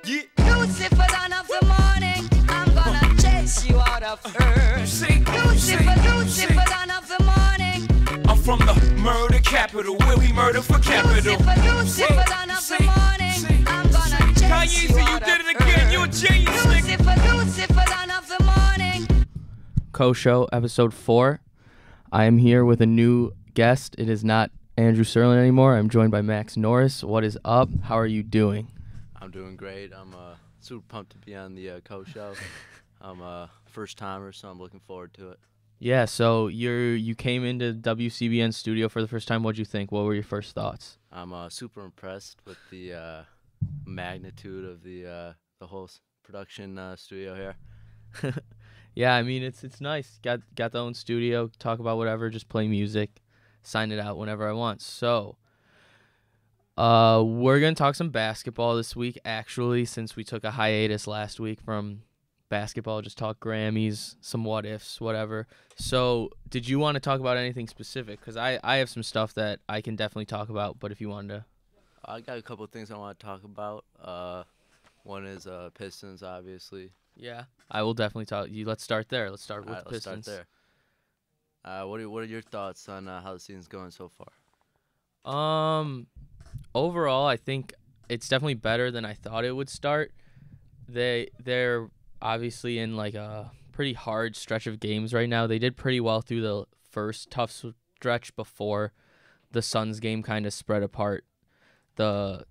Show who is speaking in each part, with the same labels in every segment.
Speaker 1: Lucifer, dawn of the morning, I'm gonna chase you out of earth. Lucifer, dawn of the morning.
Speaker 2: I'm from the murder capital, where we murder for capital.
Speaker 1: Lucifer, dawn of the morning, I'm gonna chase you out of earth.
Speaker 2: Kanye, you did it again, you a genius, nigga.
Speaker 1: Lucifer, dawn of the morning.
Speaker 3: Co-Show episode 4. I am here with a new guest. It is not Andrew Serlin anymore. I'm joined by Max Norris. What is up? How are you doing?
Speaker 4: I'm doing great. I'm super pumped to be on the Co-Show. I'm a first timer, so I'm looking forward to it.
Speaker 3: Yeah, so you came into WCBN studio for the first time. What'd you think? What were your first thoughts?
Speaker 4: I'm super impressed with the magnitude of the whole production studio here.
Speaker 3: Yeah, I mean it's nice. Got the own studio. Talk about whatever. Just play music. Sign it out whenever I want. So, we're gonna talk some basketball this week. Actually, since we took a hiatus last week from basketball, just talk Grammys, some what ifs, whatever. So, did you want to talk about anything specific? Because I have some stuff that I can definitely talk about. But if you wanted to,
Speaker 4: I got a couple of things I want to talk about. One is Pistons, obviously.
Speaker 3: yeah, I will definitely talk. Let's start there. Let's start with
Speaker 4: All right,
Speaker 3: the
Speaker 4: let's
Speaker 3: Pistons.
Speaker 4: start there. What are your thoughts on how the season's going so far?
Speaker 3: Overall, I think it's definitely better than I thought it would start. They're obviously in like a pretty hard stretch of games right now. They did pretty well through the first tough stretch before the Suns game kind of spread apart the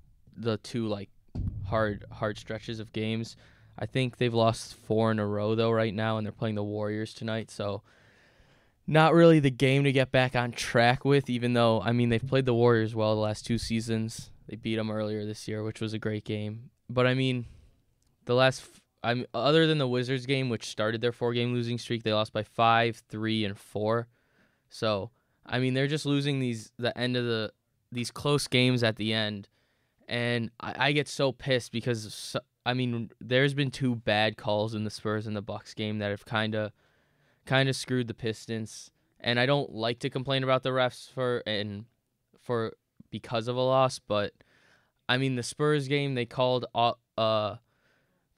Speaker 3: two like hard stretches of games. I think they've lost 4 in a row though right now, and they're playing the Warriors tonight, so not really the game to get back on track with, even though, I mean, they've played the Warriors well the last 2 seasons. They beat them earlier this year, which was a great game. But, I mean, other than the Wizards game, which started their 4-game losing streak, they lost by 5, 3, and 4. So, I mean, they're just losing these close games at the end. And I get so pissed because, I mean, there's been 2 bad calls in the Spurs and the Bucks game that have kind of screwed the Pistons, and I don't like to complain about the refs because of a loss, but I mean the Spurs game, they called I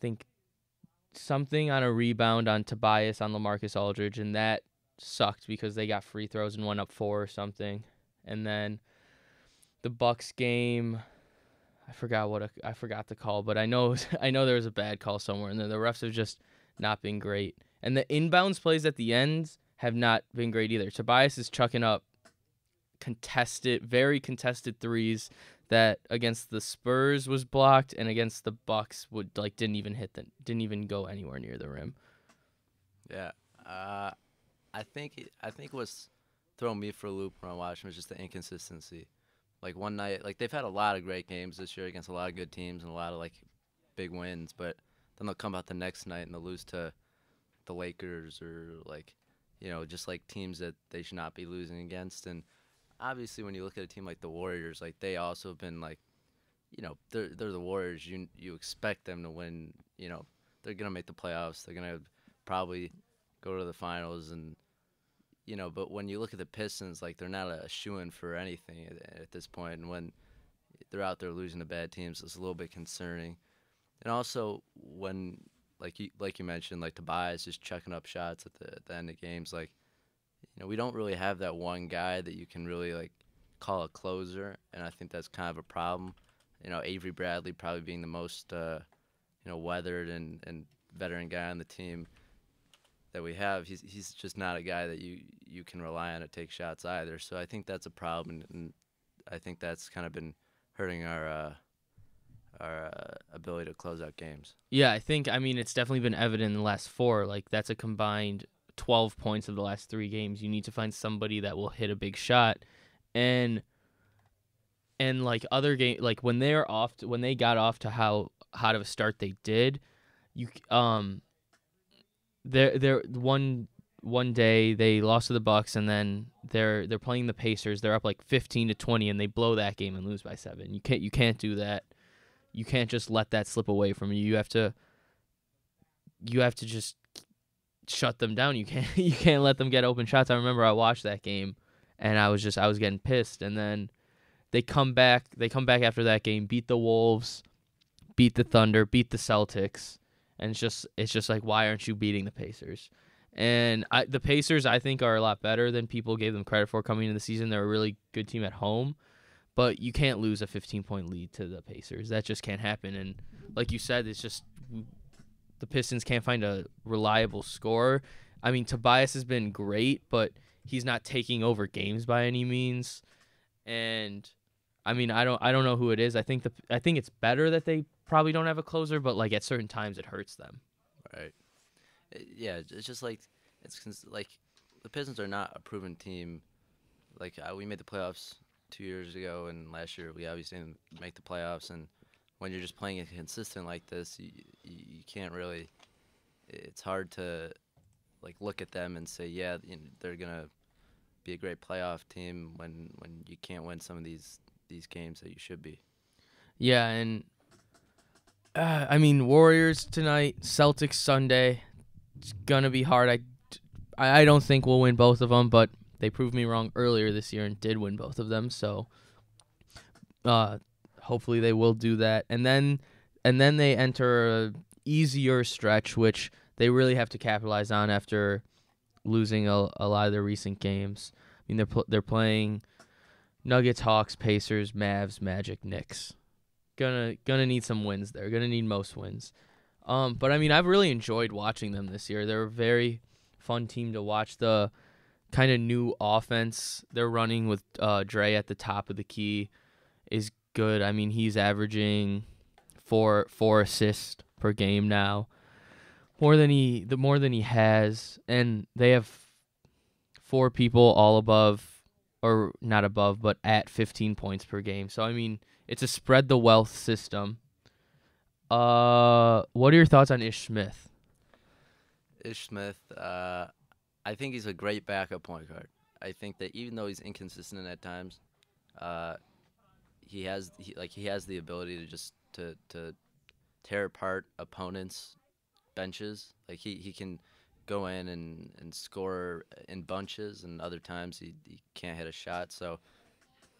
Speaker 3: think something on a rebound on Tobias on LaMarcus Aldridge, and that sucked because they got free throws and went up 4 or something. And then the Bucks game, I forgot the call, but I know there was a bad call somewhere, and the refs have just not been great. And the inbounds plays at the end have not been great either. Tobias is chucking up very contested threes that against the Spurs was blocked, and against the Bucks didn't even go anywhere near the rim.
Speaker 4: Yeah, I think what's throwing me for a loop when I watch them is just the inconsistency. Like one night, like they've had a lot of great games this year against a lot of good teams and a lot of like big wins, but then they'll come out the next night and they'll lose to the Lakers or like, just like teams that they should not be losing against. And obviously when you look at a team like the Warriors, like they also have been like, they're the Warriors. You expect them to win. They're gonna make the playoffs. They're gonna probably go to the finals, and but when you look at the Pistons, like they're not a shoo-in for anything at this point. And when they're out there losing to bad teams, it's a little bit concerning. And also when like you mentioned, like Tobias just chucking up shots at the end of games. Like, we don't really have that one guy that you can really like call a closer, and I think that's kind of a problem. Avery Bradley probably being the most weathered and veteran guy on the team that we have. He's just not a guy that you can rely on to take shots either. So I think that's a problem, and I think that's kind of been hurting our ability to close out games.
Speaker 3: Yeah, I mean, it's definitely been evident in the last 4. Like, that's a combined 12 points of the last 3 games. You need to find somebody that will hit a big shot. And like other game, like when they got off to how hot of a start they did, they're one day they lost to the Bucks, and then they're playing the Pacers. They're up like 15-20, and they blow that game and lose by 7. You can't do that. You can't just let that slip away from you. You have to just shut them down. You can't let them get open shots. I remember I watched that game, and I was getting pissed. And then they come back after that game, beat the Wolves, beat the Thunder, beat the Celtics, and it's just like, why aren't you beating the Pacers? And the Pacers, I think, are a lot better than people gave them credit for coming into the season. They're a really good team at home, but you can't lose a 15-point lead to the Pacers. That just can't happen. And like you said, it's just the Pistons can't find a reliable scorer. I mean, Tobias has been great, but he's not taking over games by any means. And I mean, I don't know who it is. I think it's better that they probably don't have a closer, but like at certain times it hurts them.
Speaker 4: Right. Yeah, it's just like like the Pistons are not a proven team. Like we made the playoffs 2 years ago, and last year we obviously didn't make the playoffs. And when you're just playing it consistent like this, you can't really. It's hard to like look at them and say, yeah, they're gonna be a great playoff team when you can't win some of these games that you should be.
Speaker 3: Yeah, and I mean, Warriors tonight, Celtics Sunday. It's gonna be hard. I don't think we'll win both of them, but they proved me wrong earlier this year and did win both of them. So hopefully they will do that, and then they enter a easier stretch, which they really have to capitalize on after losing a lot of their recent games. I mean, they're playing Nuggets, Hawks, Pacers, Mavs, Magic, Knicks. Gonna need some wins there. Gonna need most wins. But I mean, I've really enjoyed watching them this year. They're a very fun team to watch. The kind of new offense they're running with Dre at the top of the key is good. I mean, he's averaging four assists per game now, more than he has, and they have 4 people all above, or not above, but at 15 points per game. So I mean, it's a spread the wealth system. What are your thoughts on Ish Smith?
Speaker 4: Ish Smith, I think he's a great backup point guard. I think that even though he's inconsistent at times, he has the ability to just to tear apart opponents' benches. Like he can go in and score in bunches, and other times he can't hit a shot. So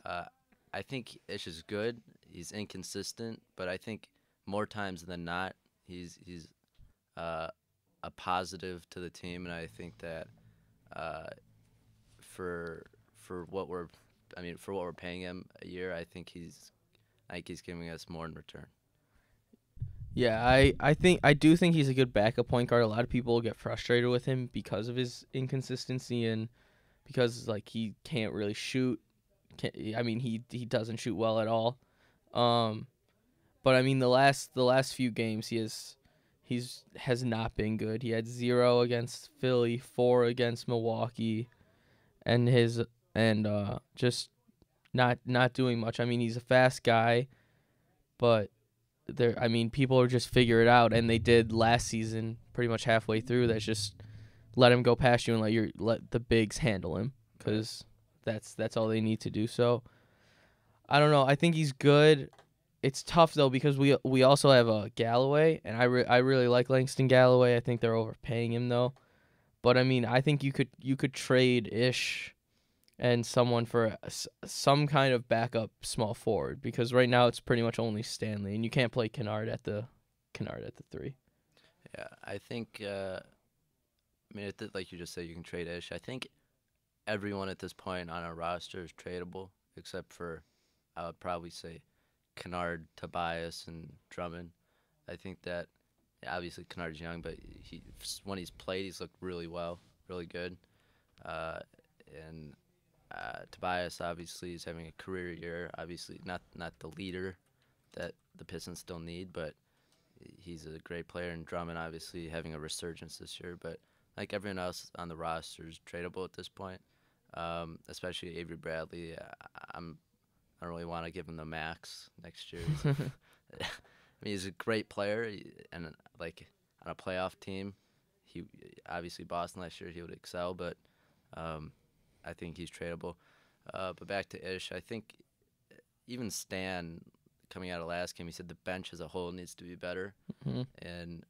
Speaker 4: I think Ish is good. He's inconsistent, but I think more times than not, he's a positive to the team, and I think that for what we're paying him a year, I think he's giving us more in return.
Speaker 3: Yeah, I do think he's a good backup point guard. A lot of people get frustrated with him because of his inconsistency and because like he can't really shoot. He doesn't shoot well at all. But I mean the last few games he has not been good. He had 0 against Philly, 4 against Milwaukee, and just not doing much. I mean, he's a fast guy, but people are just figure it out, and they did last season pretty much halfway through. That's just let him go past you and let the bigs handle him, because that's all they need to do. So I don't know. I think he's good. It's tough though because we also have Galloway, and I really like Langston Galloway. I think they're overpaying him though, but I mean I think you could trade Ish and someone for some kind of backup small forward, because right now it's pretty much only Stanley, and you can't play Kennard at the 3.
Speaker 4: Yeah, I think. Like you just said, you can trade Ish. I think everyone at this point on our roster is tradable, except for I would probably say Kennard, Tobias, and Drummond. I think that obviously Kennard's young, but when he's played, he's looked really well, really good. And Tobias obviously is having a career year. Obviously not the leader that the Pistons still need, but he's a great player. And Drummond obviously having a resurgence this year. But like everyone else on the roster is tradable at this point, especially Avery Bradley. I don't really want to give him the max next year. I mean, he's a great player, and like on a playoff team, he obviously Boston last year he would excel, but I think he's tradable. But back to Ish, I think even Stan coming out of last game, he said the bench as a whole needs to be better, and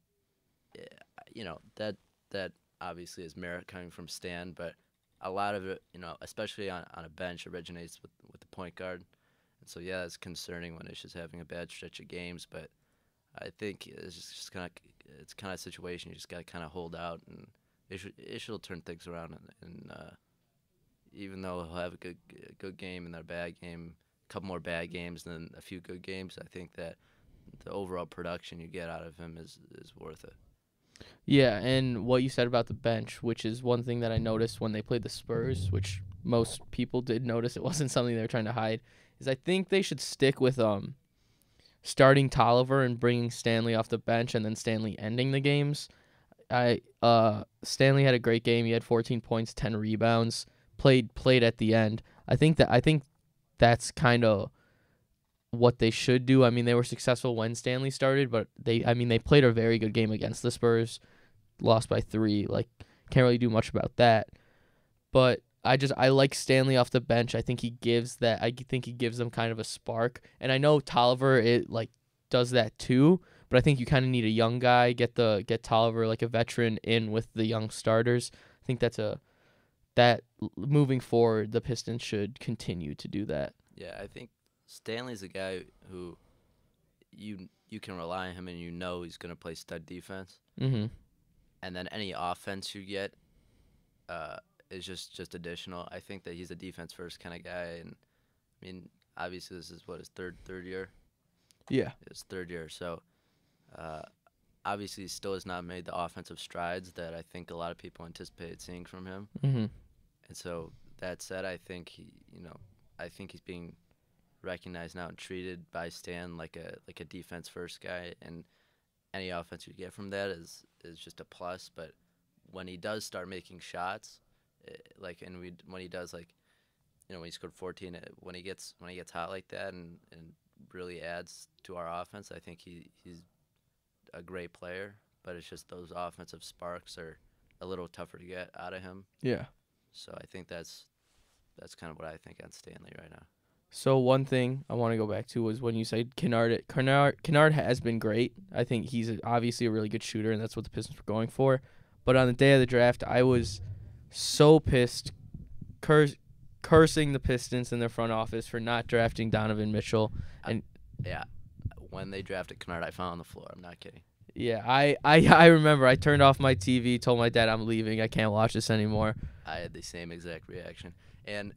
Speaker 4: that obviously is merit coming from Stan, but a lot of it, especially on a bench, originates with the point guard. And so, yeah, it's concerning when Ish is having a bad stretch of games, but I think it's kind of a situation you just got to kind of hold out, and it should turn things around. And even though he'll have a good game and then a bad game, a couple more bad games, and then a few good games, I think that the overall production you get out of him is worth it.
Speaker 3: Yeah, and what you said about the bench, which is one thing that I noticed when they played the Spurs, which most people did notice, it wasn't something they were trying to hide, is I think they should stick with starting Tolliver and bringing Stanley off the bench and then Stanley ending the games. Stanley had a great game. He had 14 points, 10 rebounds, played at the end. I think that's kind of what they should do. I mean, they were successful when Stanley started, but they played a very good game against the Spurs, lost by 3. Like, can't really do much about that. But I like Stanley off the bench. I think he gives them kind of a spark. And I know Tolliver does that too, but I think you kind of need a young guy, get Tolliver, like a veteran, in with the young starters. I think that moving forward, the Pistons should continue to do that.
Speaker 4: Yeah, I think Stanley's a guy who you can rely on him, and you know he's going to play stud defense.
Speaker 3: Mm-hmm.
Speaker 4: And then any offense you get is just additional. I think that he's a defense first kind of guy, and I mean, obviously this is his third year.
Speaker 3: Yeah,
Speaker 4: his third year. So obviously he still has not made the offensive strides that I think a lot of people anticipated seeing from him.
Speaker 3: Mm-hmm.
Speaker 4: And so that said, I think he's being recognized now and treated by Stan like a defense first guy, and any offense you get from that is just a plus. But when he does start making shots, when he does, when he scored 14, when he gets hot like that and really adds to our offense, I think he's a great player. But it's just those offensive sparks are a little tougher to get out of him.
Speaker 3: Yeah.
Speaker 4: So I think that's kind of what I think on Stanley right now.
Speaker 3: So one thing I want to go back to was when you said Kennard has been great. I think he's obviously a really good shooter, and that's what the Pistons were going for. But on the day of the draft, I was so pissed, cursing the Pistons in their front office for not drafting Donovan Mitchell. And
Speaker 4: when they drafted Kennard, I fell on the floor. I'm not kidding.
Speaker 3: Yeah, I remember. I turned off my TV, told my dad I'm leaving. I can't watch this anymore.
Speaker 4: I had the same exact reaction. And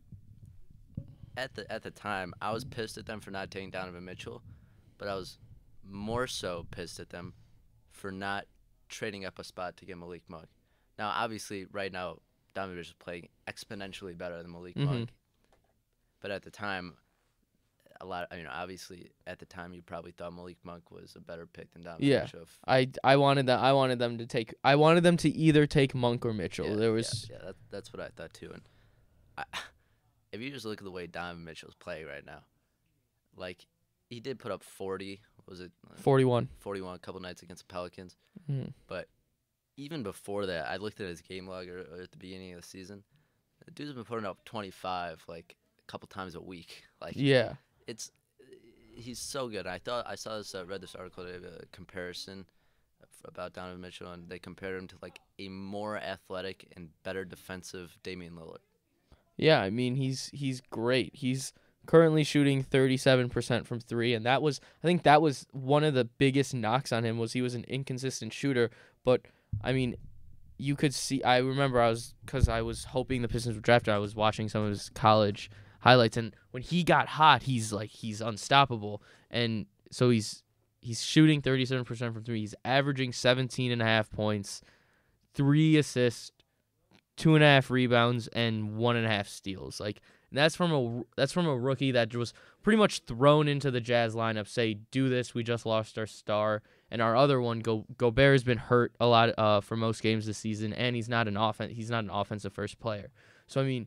Speaker 4: at the time, I was pissed at them for not taking Donovan Mitchell, but I was more so pissed at them for not trading up a spot to get Malik Monk. Now, obviously, right now, Donovan Mitchell is playing exponentially better than Malik Monk. But at the time, obviously, at the time, you probably thought Malik Monk was a better pick than Donovan Mitchell.
Speaker 3: I wanted them to either take Monk or Mitchell.
Speaker 4: That's what I thought too. And if you just look at the way Donovan Mitchell's playing right now, like, he did put up 40. Was it
Speaker 3: 41?
Speaker 4: 41 a couple nights against the Pelicans.
Speaker 3: Mm-hmm.
Speaker 4: But even before that, I looked at his game log at the beginning of the season. The dude's been putting up 25 like a couple times a week. Like,
Speaker 3: yeah,
Speaker 4: he's so good. I read this article, a comparison about Donovan Mitchell, and they compared him to like a more athletic and better defensive Damian Lillard.
Speaker 3: Yeah, I mean, he's great. He's currently shooting 37% from 3, and I think that was one of the biggest knocks on him, was he was an inconsistent shooter. But I mean, you could see. I remember because I was hoping the Pistons would draft him. I was watching some of his college highlights, and when he got hot, he's unstoppable. And so he's shooting 37% from 3. He's averaging 17.5 points, 3 assists, 2.5 rebounds, and 1.5 steals. Like, that's from a rookie that was pretty much thrown into the Jazz lineup. Say, do this. We just lost our star, and our other one, Gobert, has been hurt a lot for most games this season, and he's not an offensive first player. So I mean,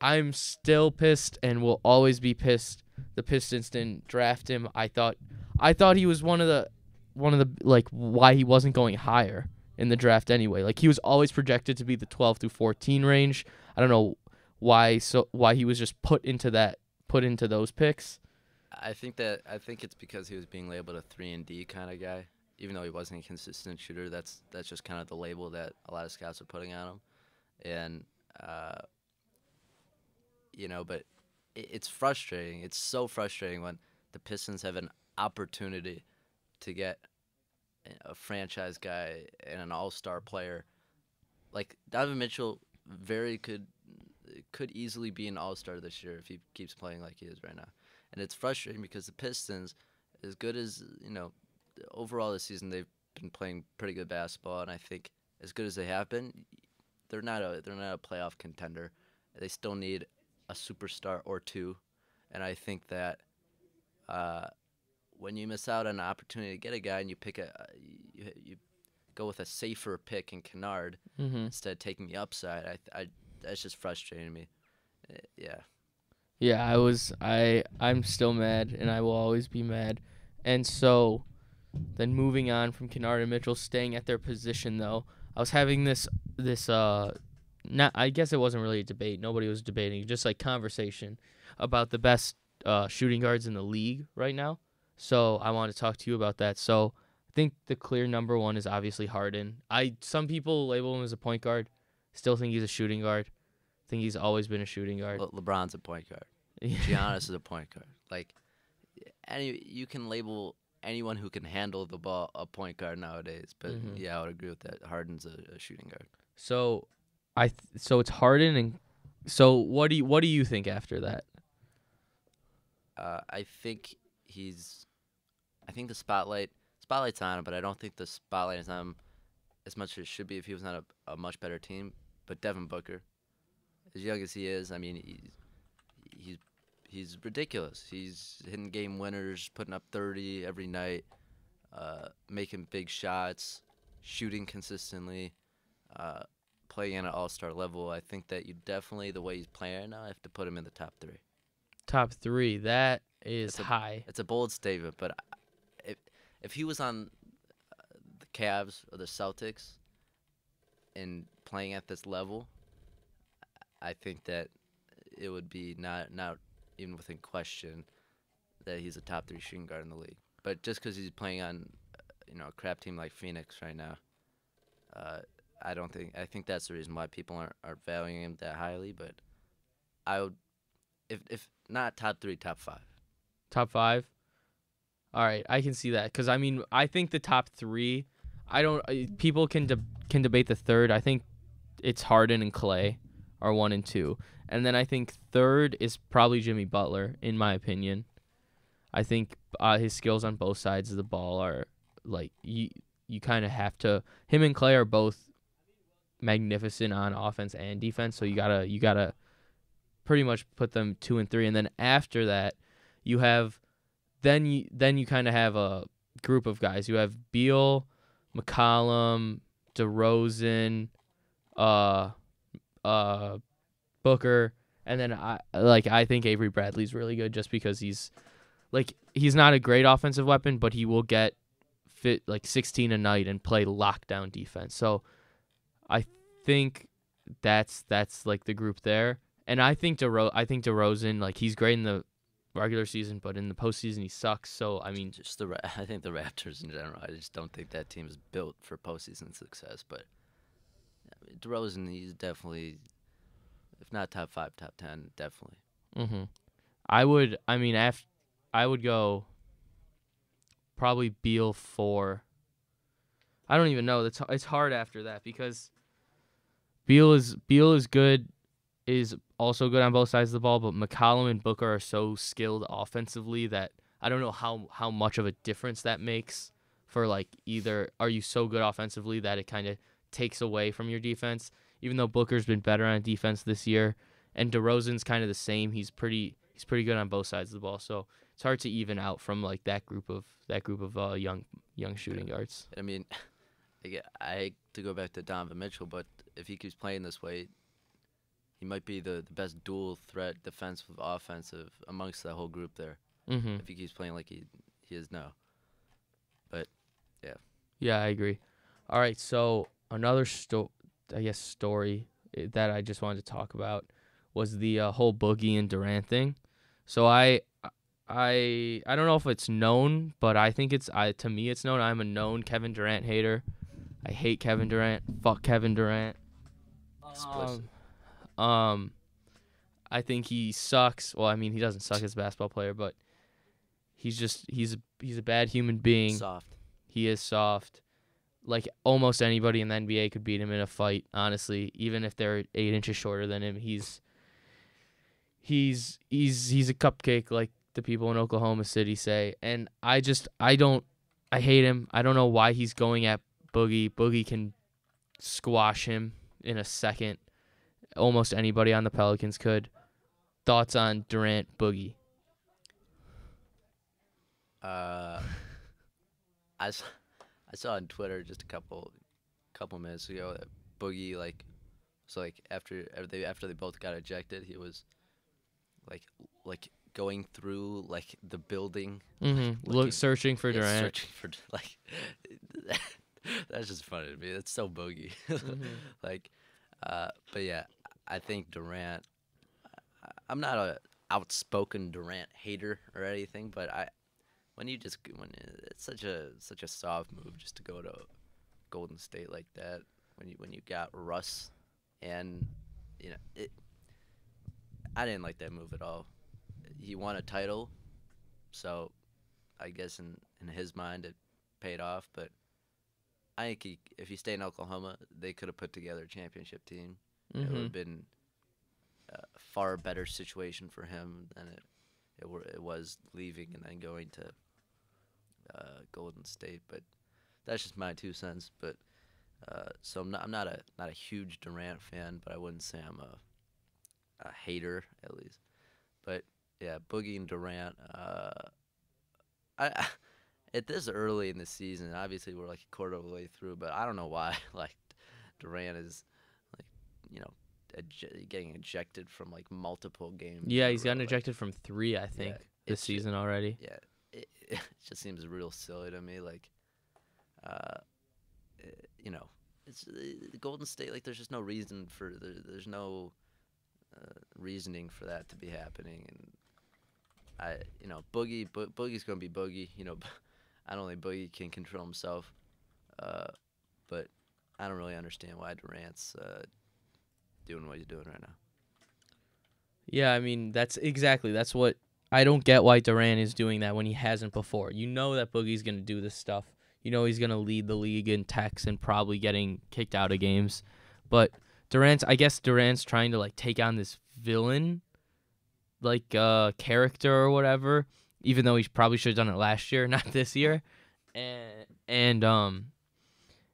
Speaker 3: I'm still pissed and will always be pissed the Pistons didn't draft him. I thought he was one of the like, why he wasn't going higher in the draft anyway. Like, he was always projected to be the 12 through 14 range. I don't know why he was just put into those picks.
Speaker 4: I think it's because he was being labeled a 3-and-D kind of guy, even though he wasn't a consistent shooter. That's just kind of the label that a lot of scouts are putting on him, and but it's frustrating. It's so frustrating when the Pistons have an opportunity to get a franchise guy and an all-star player. Like Donovan Mitchell, could easily be an all-star this year if he keeps playing like he is right now. And it's frustrating because the Pistons, as good as overall this season, they've been playing pretty good basketball, and I think as good as they have been, they're not a playoff contender. They still need a superstar or two, and I think that when you miss out on an opportunity to get a guy and you pick you go with a safer pick in Kennard instead of taking the upside, I that's just frustrating me. Yeah.
Speaker 3: Yeah, I'm still mad, and I will always be mad. And so then moving on from Kennard and Mitchell, staying at their position though, I was having this not, I guess it wasn't really a debate. Nobody was debating, just like conversation about the best shooting guards in the league right now. So I want to talk to you about that. So I think the clear number one is obviously Harden. Some people label him as a point guard. Still think he's a shooting guard. Think he's always been a shooting guard.
Speaker 4: LeBron's a point guard. Giannis is a point guard. Like, you can label anyone who can handle the ball a point guard nowadays. But yeah, I would agree with that. Harden's a shooting guard.
Speaker 3: So, so it's Harden, and so what do you think after that?
Speaker 4: I think the spotlight's on him, but I don't think the spotlight is on him as much as it should be if he was on a much better team. But Devin Booker, as young as he is, I mean, he's ridiculous. He's hitting game winners, putting up 30 every night, making big shots, shooting consistently, playing at an all-star level. I think that you definitely, the way he's playing right now, have to put him in the top three.
Speaker 3: Top three, that is high.
Speaker 4: It's a bold statement, but if he was on the Cavs or the Celtics and playing at this level, I think that it would be not even within question that he's a top three shooting guard in the league. But just because he's playing on a crap team like Phoenix right now, I think that's the reason why people aren't valuing him that highly. But I would, if not top three, top five.
Speaker 3: Top five? All right, I can see that. Because, I mean, I think the top three, people can debate the third. I think it's Harden and Clay are 1 and 2. And then I think third is probably Jimmy Butler, in my opinion. I think his skills on both sides of the ball are, like, you kind of have to. Him and Clay are both magnificent on offense and defense, so you gotta pretty much put them 2 and 3. And then after that, you have then you kind of have a group of guys. You have Beal, McCollum, DeRozan, Booker, and then I think Avery Bradley's really good just because he's not a great offensive weapon, but he will get fit like 16 a night and play lockdown defense. So I think that's like the group there. And I think DeRozan, like, he's great in the regular season, but in the postseason he sucks. So I mean,
Speaker 4: I think the Raptors in general, I just don't think that team is built for postseason success. But I mean, DeRozan, he's definitely, if not top 5, top 10, definitely.
Speaker 3: I would go probably Beal 4. I don't even know. It's hard after that because Beal is good, is also good on both sides of the ball, but McCollum and Booker are so skilled offensively that I don't know how much of a difference that makes for, like, either are you so good offensively that it kind of takes away from your defense, even though Booker's been better on defense this year, and DeRozan's kind of the same. He's pretty good on both sides of the ball, so it's hard to even out from, like, that group of young shooting guards.
Speaker 4: I mean, I hate to go back to Donovan Mitchell, but if he keeps playing this way, he might be the best dual threat defensive offensive amongst that whole group there. If he keeps playing like he is now. But yeah.
Speaker 3: Yeah, I agree. All right, so another story that I just wanted to talk about was the whole Boogie and Durant thing. So I don't know if it's known, but I think to me it's known. I'm a known Kevin Durant hater. I hate Kevin Durant. Fuck Kevin Durant. I think he sucks. Well, I mean, he doesn't suck as a basketball player, but he's a bad human being.
Speaker 4: Soft.
Speaker 3: He is soft. Like almost anybody in the NBA could beat him in a fight, honestly. Even if they're 8 inches shorter than him, he's a cupcake, like the people in Oklahoma City say. And I hate him. I don't know why he's going at Boogie. Boogie can squash him in a second. Almost anybody on the Pelicans could. Thoughts on Durant, Boogie?
Speaker 4: I saw on Twitter just a couple minutes ago that Boogie after they both got ejected, he was like going through like the building,
Speaker 3: Searching for Durant.
Speaker 4: Searching for that's just funny to me. That's so Boogie. But yeah, I think Durant. I'm not a outspoken Durant hater or anything, but when it's such a soft move just to go to Golden State like that, when you got Russ, and I didn't like that move at all. He won a title, so I guess in his mind it paid off. But I think if he stayed in Oklahoma, they could have put together a championship team. It would have been a far better situation for him than it was leaving and then going to Golden State. But that's just my 2 cents. But so I'm not a huge Durant fan, but I wouldn't say I'm a hater at least. But yeah, Boogie and Durant. I at this early in the season, obviously we're like a quarter of the way through, but I don't know why like Durant is getting ejected from like multiple games.
Speaker 3: Yeah, he's gotten ejected from 3, I think, this season already.
Speaker 4: Yeah, it just seems real silly to me. Like, it's the Golden State. Like, there's just no reason for there's no reasoning for that to be happening. And Boogie's gonna be Boogie. I don't think Boogie can control himself. But I don't really understand why Durant's doing what he's doing right now.
Speaker 3: Yeah, I mean, that's what I don't get, why Durant is doing that when he hasn't before. You know that Boogie's going to do this stuff. You know he's going to lead the league in techs and probably getting kicked out of games. But Durant's trying to like take on this villain like character or whatever, even though he probably should have done it last year, not this year. And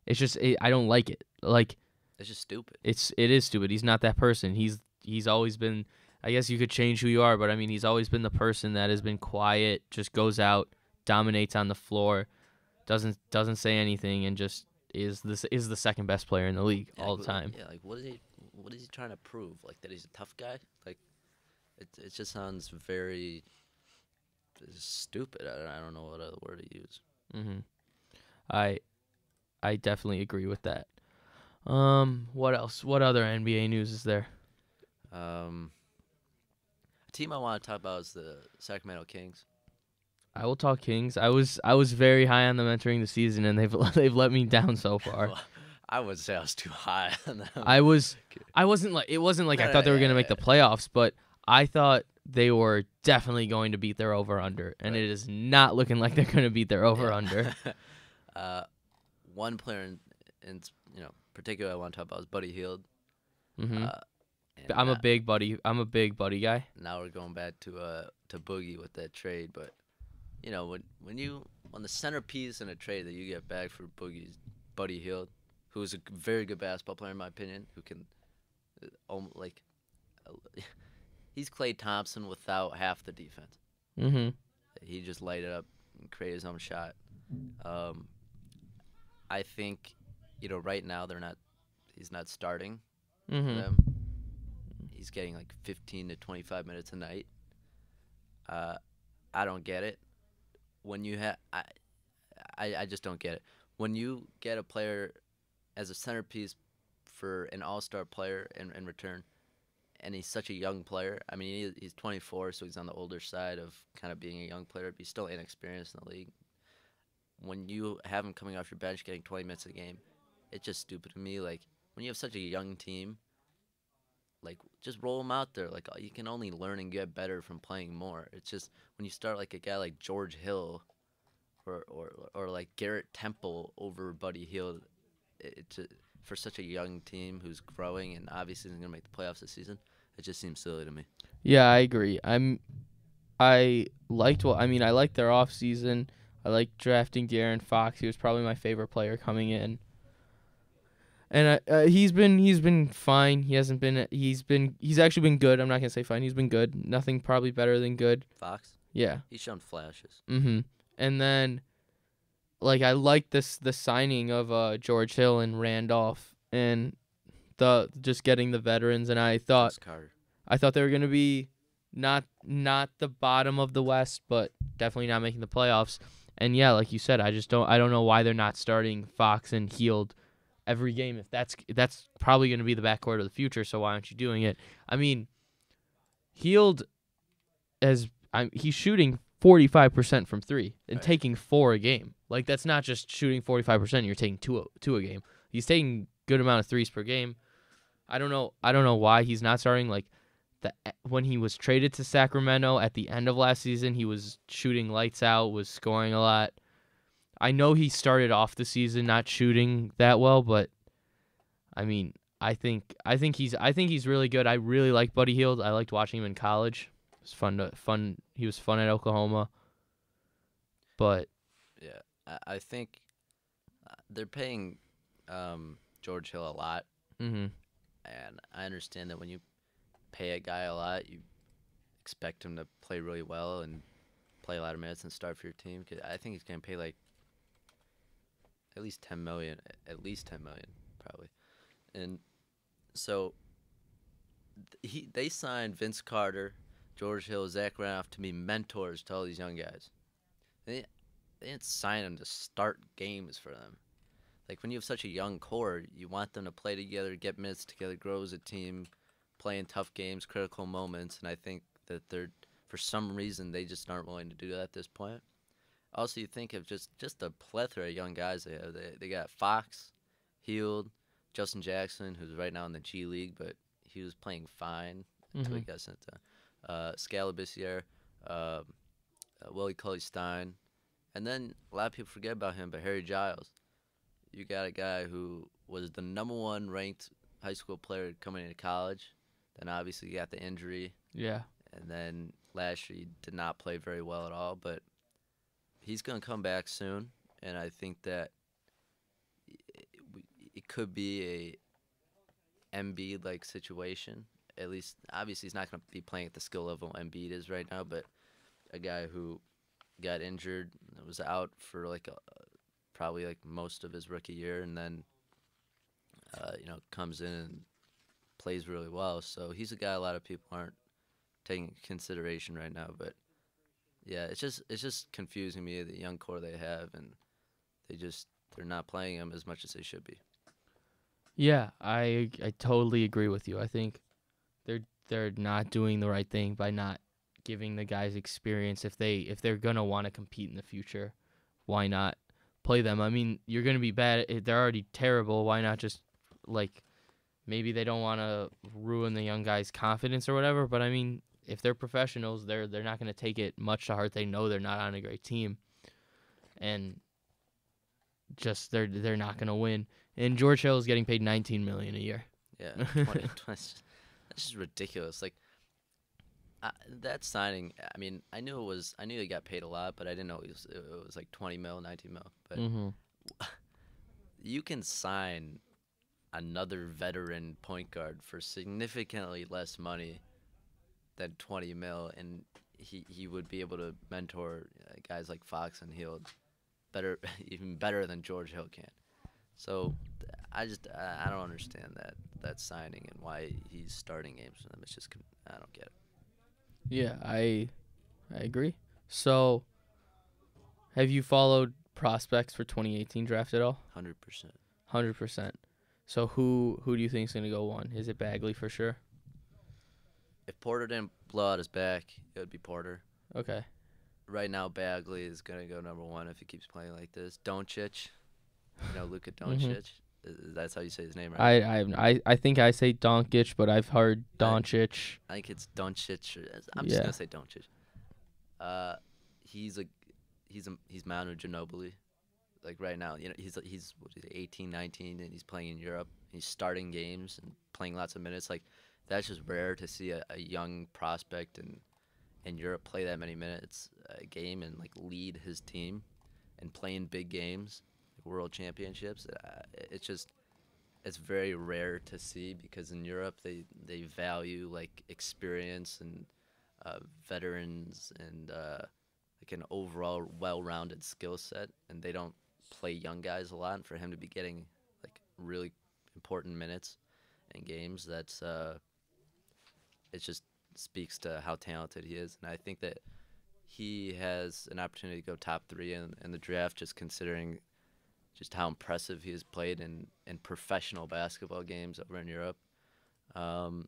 Speaker 3: it's just I don't like it. Like,
Speaker 4: it's just stupid.
Speaker 3: It is stupid. He's not that person. He's always been. I guess you could change who you are, but I mean, he's always been the person that has been quiet, just goes out, dominates on the floor, doesn't say anything, and just is the second best player in the league all the time.
Speaker 4: Yeah, like what is he trying to prove? Like that he's a tough guy? Like it just sounds very stupid. I don't know what other word to use.
Speaker 3: I definitely agree with that. What else? What other NBA news is there?
Speaker 4: A team I want to talk about is the Sacramento Kings.
Speaker 3: I will talk Kings. I was very high on them entering the season, and they've let me down so far.
Speaker 4: Well, I would say I was too high on them.
Speaker 3: It wasn't like I thought they were going to make the playoffs, but I thought they were definitely going to beat their over-under, and it is not looking like they're going to beat their over-under.
Speaker 4: One player in particular I want to talk about is Buddy Hield.
Speaker 3: I'm a big Buddy guy.
Speaker 4: Now we're going back to Boogie with that trade, but when the centerpiece in a trade that you get back for Buddy Hield, who is a very good basketball player in my opinion, who can he's Klay Thompson without half the defense. He just light it up and create his own shot. I think right now he's not starting for them. He's getting like 15 to 25 minutes a night. I don't get it. When you I just don't get it. When you get a player as a centerpiece for an all-star player in return, and he's such a young player. I mean, he's 24, so he's on the older side of kind of being a young player, but he's still inexperienced in the league. When you have him coming off your bench getting 20 minutes a game, it's just stupid to me. Like, when you have such a young team, like, just roll him out there. Like, you can only learn and get better from playing more. It's just when you start like a guy like George Hill or like Garrett Temple over Buddy Hield for such a young team who's growing and obviously isn't gonna make the playoffs this season. It just seems silly to me.
Speaker 3: Yeah, I agree. I liked their offseason. I liked drafting De'Aaron Fox. He was probably my favorite player coming in. And he's been fine. He's actually been good. I'm not gonna say fine. He's been good. Nothing probably better than good.
Speaker 4: Fox?
Speaker 3: Yeah.
Speaker 4: He's shown flashes.
Speaker 3: And then, like, I like the signing of George Hill and Randolph and just getting the veterans. And I thought they were gonna be not the bottom of the West, but definitely not making the playoffs. And yeah, like you said, I don't know why they're not starting Fox and Hield every game. If that's probably going to be the backcourt of the future, so why aren't you doing it? I mean, Hield he's shooting 45% from 3 and taking 4 a game. Like, that's not just shooting 45%, you're taking 2 a game. He's taking good amount of 3s per game. I don't know why he's not starting. Like, when he was traded to Sacramento at the end of last season, he was shooting lights out, was scoring a lot. I know he started off the season not shooting that well, but I mean, I think he's really good. I really like Buddy Hield. I liked watching him in college. It was fun. He was fun at Oklahoma. But
Speaker 4: yeah, I think they're paying George Hill a lot,
Speaker 3: and
Speaker 4: I understand that when you pay a guy a lot, you expect him to play really well and play a lot of minutes and start for your team. 'Cause I think he's gonna pay like at least $10 million, probably. And so they signed Vince Carter, George Hill, Zach Randolph to be mentors to all these young guys. They didn't sign them to start games for them. Like, when you have such a young core, you want them to play together, get minutes together, grow as a team, play in tough games, critical moments, and I think that for some reason, they just aren't willing to do that at this point. Also, you think of just a plethora of young guys they have. They got Fox, Hield, Justin Jackson, who's right now in the G League, but he was playing fine until he got sent to Scalabissiere, Willie Cauley-Stein, and then a lot of people forget about him, but Harry Giles. You got a guy who was the #1 ranked high school player coming into college, then obviously got the injury.
Speaker 3: yeah.
Speaker 4: And then last year he did not play very well at all, but he's going to come back soon, and I think that it could be a Embiid-like situation. At least, obviously, he's not going to be playing at the skill level Embiid is right now, but a guy who got injured, was out for probably like most of his rookie year, and then comes in and plays really well. So he's a guy a lot of people aren't taking into consideration right now, but. Yeah, it's just confusing me, the young core they have, and they're not playing him as much as they should be.
Speaker 3: Yeah, I totally agree with you. I think they're not doing the right thing by not giving the guys experience. If they're gonna want to compete in the future, why not play them? I mean, you're gonna be bad. They're already terrible. Why not just maybe they don't want to ruin the young guys' confidence or whatever. But I mean, if they're professionals, they're not going to take it much to heart. They know they're not on a great team, and just they're not going to win. And George Hill is getting paid $19 million a year.
Speaker 4: Yeah, 20, that's just ridiculous. Like that signing. I mean, I knew they got paid a lot, but I didn't know it was like 20 mil, 19 mil. But you can sign another veteran point guard for significantly less money than 20 mil, and he would be able to mentor guys like Fox and Hield even better than George Hill can. So I don't understand that signing and why he's starting games for them. It's just I don't get it.
Speaker 3: Yeah, I agree. So have you followed prospects for 2018 draft at all?
Speaker 4: 100%.
Speaker 3: 100%. So who do you think is going to go 1? Is it Bagley for sure?
Speaker 4: If Porter didn't blow out his back, it would be Porter.
Speaker 3: Okay.
Speaker 4: Right now, Bagley is going to go #1 if he keeps playing like this. Doncic, Luka Doncic. That's how you say his name, right?
Speaker 3: I think I say Doncic, but I've heard Doncic.
Speaker 4: I think it's Doncic. I'm just going to say Doncic. he's Manu Ginobili. Like right now, he's what is it, 18, 19, and he's playing in Europe. He's starting games and playing lots of minutes. Like that's just rare to see a young prospect in Europe play that many minutes a game and like lead his team and play in big games, like world championships. It's very rare to see because in Europe they value like experience and veterans and like an overall well-rounded skill set, and they don't play young guys a lot. And for him to be getting like really important minutes in games, it just speaks to how talented he is. And I think that he has an opportunity to go top 3 in the draft, just considering just how impressive he has played in professional basketball games over in Europe. And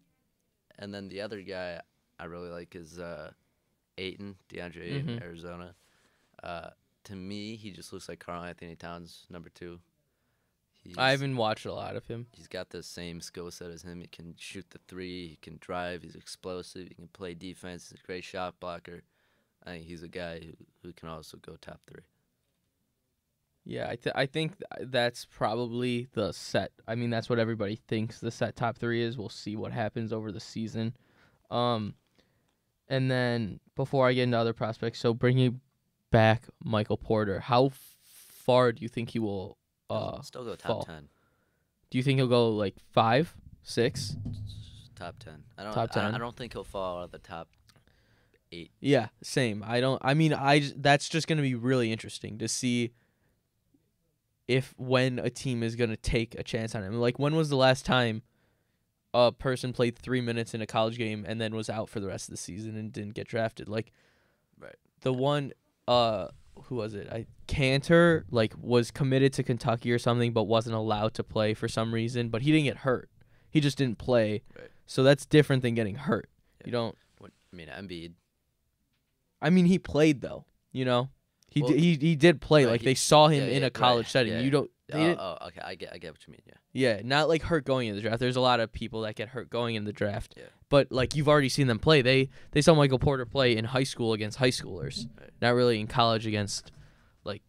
Speaker 4: then the other guy I really like is DeAndre Ayton, Arizona. To me, he just looks like Karl Anthony Towns, number 2.
Speaker 3: I haven't watched a lot of him.
Speaker 4: He's got the same skill set as him. He can shoot the 3. He can drive. He's explosive. He can play defense. He's a great shot blocker. I think he's a guy who can also go top 3.
Speaker 3: Yeah, I think that's probably the set. I mean, that's what everybody thinks the set top 3 is. We'll see what happens over the season. And then before I get into other prospects, so bringing back Michael Porter, how far do you think he will
Speaker 4: still go top
Speaker 3: fall?
Speaker 4: 10?
Speaker 3: Do you think he'll go like 5, 6?
Speaker 4: Top 10.
Speaker 3: Top 10.
Speaker 4: I don't think he'll fall out of the top 8.
Speaker 3: Yeah, same. That's just going to be really interesting to see when a team is going to take a chance on him. Like, when was the last time a person played 3 minutes in a college game and then was out for the rest of the season and didn't get drafted? Like,
Speaker 4: right.
Speaker 3: The one, who was it? Cantor, like, was committed to Kentucky or something, but wasn't allowed to play for some reason. But he didn't get hurt. He just didn't play.
Speaker 4: Right.
Speaker 3: So that's different than getting hurt.
Speaker 4: Yeah.
Speaker 3: You don't.
Speaker 4: Embiid.
Speaker 3: I mean, he played though. You know, he did play.
Speaker 4: Right,
Speaker 3: Like they saw him in a college
Speaker 4: right,
Speaker 3: setting.
Speaker 4: yeah,
Speaker 3: You don't.
Speaker 4: Okay. I get what you mean. Yeah.
Speaker 3: Yeah, not like hurt going in the draft. There's a lot of people that get hurt going in the draft.
Speaker 4: Yeah.
Speaker 3: But like you've already seen them play. They saw Michael Porter play in high school against high schoolers.
Speaker 4: Right.
Speaker 3: Not really in college against like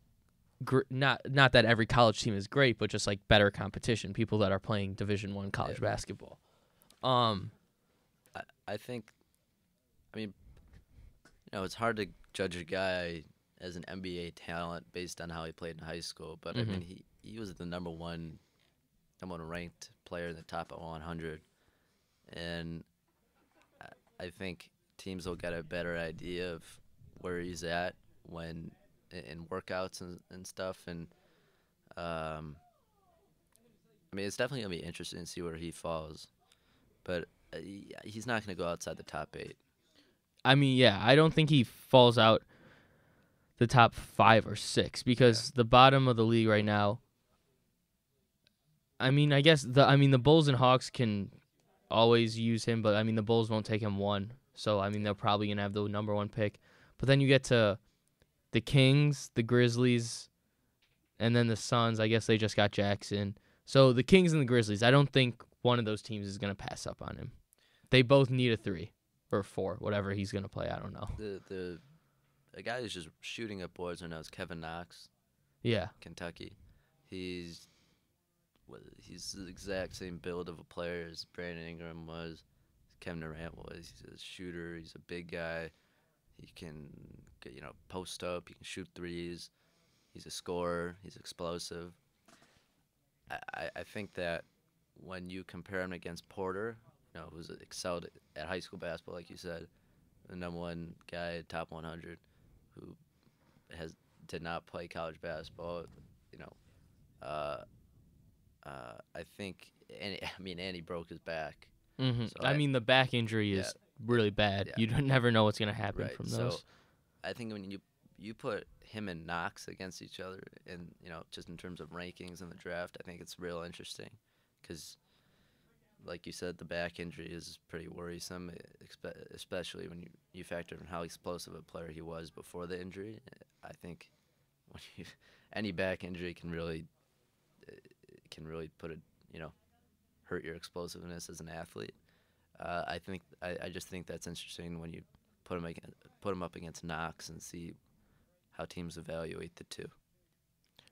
Speaker 3: not that every college team is great, but just like better competition, people that are playing Division I college basketball.
Speaker 4: I think, it's hard to judge a guy as an NBA talent based on how he played in high school, but I mean he was the number one ranked player in the top 100, and I think teams will get a better idea of where he's at when in workouts and stuff, and it's definitely gonna be interesting to see where he falls, but he's not gonna go outside the top 8.
Speaker 3: I mean, yeah, I don't think he falls out the top 5 or 6 because the bottom of the league right now. I mean, I guess the Bulls and Hawks can always use him, but I mean the Bulls won't take him 1, so I mean they're probably gonna have the number 1 pick. But then you get to the Kings, the Grizzlies, and then the Suns. I guess they just got Jackson. So the Kings and the Grizzlies, I don't think one of those teams is gonna pass up on him. They both need a 3 or 4, whatever he's gonna play. I don't know.
Speaker 4: The guy who's just shooting up boards right now is Kevin Knox.
Speaker 3: Yeah.
Speaker 4: Kentucky. He's the exact same build of a player as Brandon Ingram was, Kevin Durant was. He's a shooter. He's a big guy. He can post up. He can shoot threes. He's a scorer. He's explosive. I think that when you compare him against Porter, who's excelled at high school basketball, like you said, the number 1 guy, top 100, who did not play college basketball, I think, and he broke his back.
Speaker 3: Mm-hmm.
Speaker 4: So
Speaker 3: the back injury is really bad.
Speaker 4: Yeah.
Speaker 3: You don't never know what's gonna happen
Speaker 4: Right.
Speaker 3: from
Speaker 4: So
Speaker 3: those.
Speaker 4: I think when you put him and Knox against each other, and just in terms of rankings in the draft, I think it's real interesting, because, like you said, the back injury is pretty worrisome, especially when you factor in how explosive a player he was before the injury. I think any back injury can really put hurt your explosiveness as an athlete. I just think that's interesting when you put him up against Knox and see how teams evaluate the two.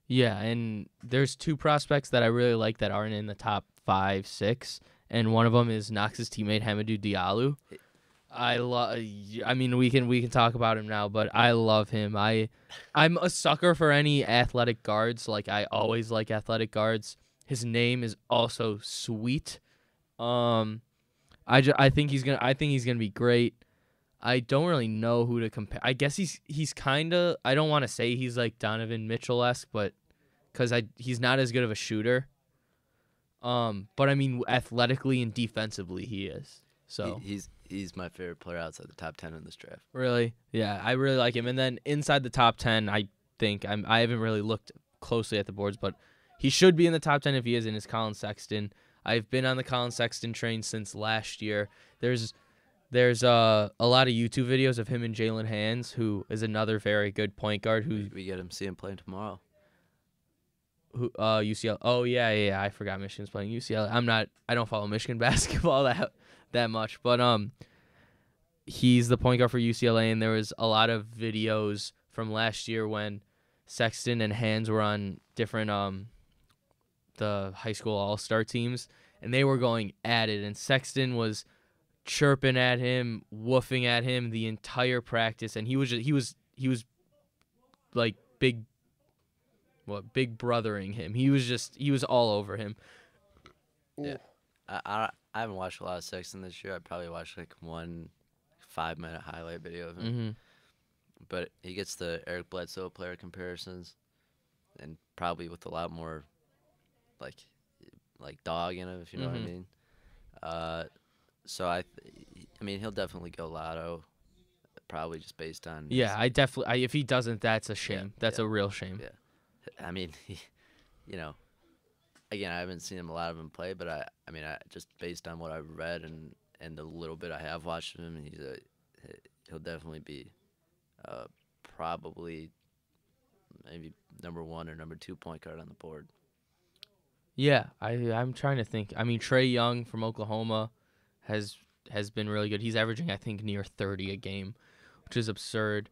Speaker 3: Yeah, and there's two prospects that I really like that aren't in the top 5, 6, and one of them is Knox's teammate Hamidou Diallo. I mean, we can talk about him now, but I love him. I'm a sucker for any athletic guards. Like, I always like athletic guards. His name is also sweet. I think he's gonna be great. I don't really know who to compare. I guess he's kind of. I don't want to say he's like Donovan Mitchell-esque, but because he's not as good of a shooter. But I mean, athletically and defensively, he is. So
Speaker 4: he's my favorite player outside the top 10 in this draft.
Speaker 3: Really, yeah, I really like him. And then inside the top 10, I think I haven't really looked closely at the boards, but he should be in the top 10 if he is in his Colin Sexton. I've been on the Colin Sexton train since last year. There's a lot of YouTube videos of him and Jalen Hands, who is another very good point guard. Who
Speaker 4: we get him see him playing tomorrow.
Speaker 3: Who UCLA? Oh yeah. I forgot Michigan's playing UCLA. I don't follow Michigan basketball that much, but he's the point guard for UCLA, and there was a lot of videos from last year when Sexton and Hands were on different the high school all-star teams, and they were going at it, and Sexton was chirping at him, woofing at him the entire practice, and he was like big brothering him. He was all over him.
Speaker 4: Yeah. I haven't watched a lot of Sexton this year. I probably watched like one 5-minute highlight video of him.
Speaker 3: Mm-hmm.
Speaker 4: But he gets the Eric Bledsoe player comparisons, and probably with a lot more like dog in him, if you know what I mean. So I mean, he'll definitely go lotto, probably just based on.
Speaker 3: Yeah, if he doesn't, that's a shame. That's a real shame.
Speaker 4: Yeah, I mean, again, I haven't seen a lot of him play, but I mean, just based on what I've read and the little bit I have watched of him, he'll definitely be probably maybe number 1 or number 2 point guard on the board.
Speaker 3: Yeah, I'm trying to think. I mean, Trae Young from Oklahoma has been really good. He's averaging, I think, near 30 a game, which is absurd.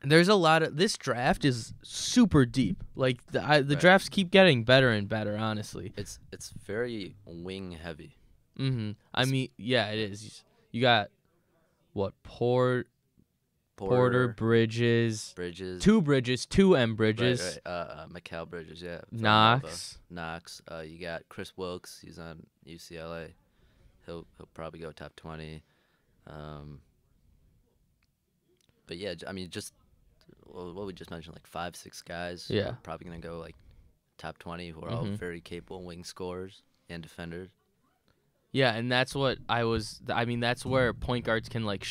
Speaker 3: There's a lot of this draft is super deep. Like the drafts keep getting better and better. Honestly,
Speaker 4: it's very wing heavy.
Speaker 3: Mm-hmm. I mean, yeah, it is. You got what Porter, Bridges, 2 Bridges, 2 M Bridges,
Speaker 4: right. Mikal Bridges, yeah.
Speaker 3: Knox.
Speaker 4: You got Chris Wilkes. He's on UCLA. He'll probably go top 20. But yeah, I mean, just what we just mentioned, like 5, 6 guys.
Speaker 3: Yeah,
Speaker 4: are probably gonna go like top 20, who are all very capable wing scorers and defenders.
Speaker 3: Yeah, and that's what I mean, that's where point guards can like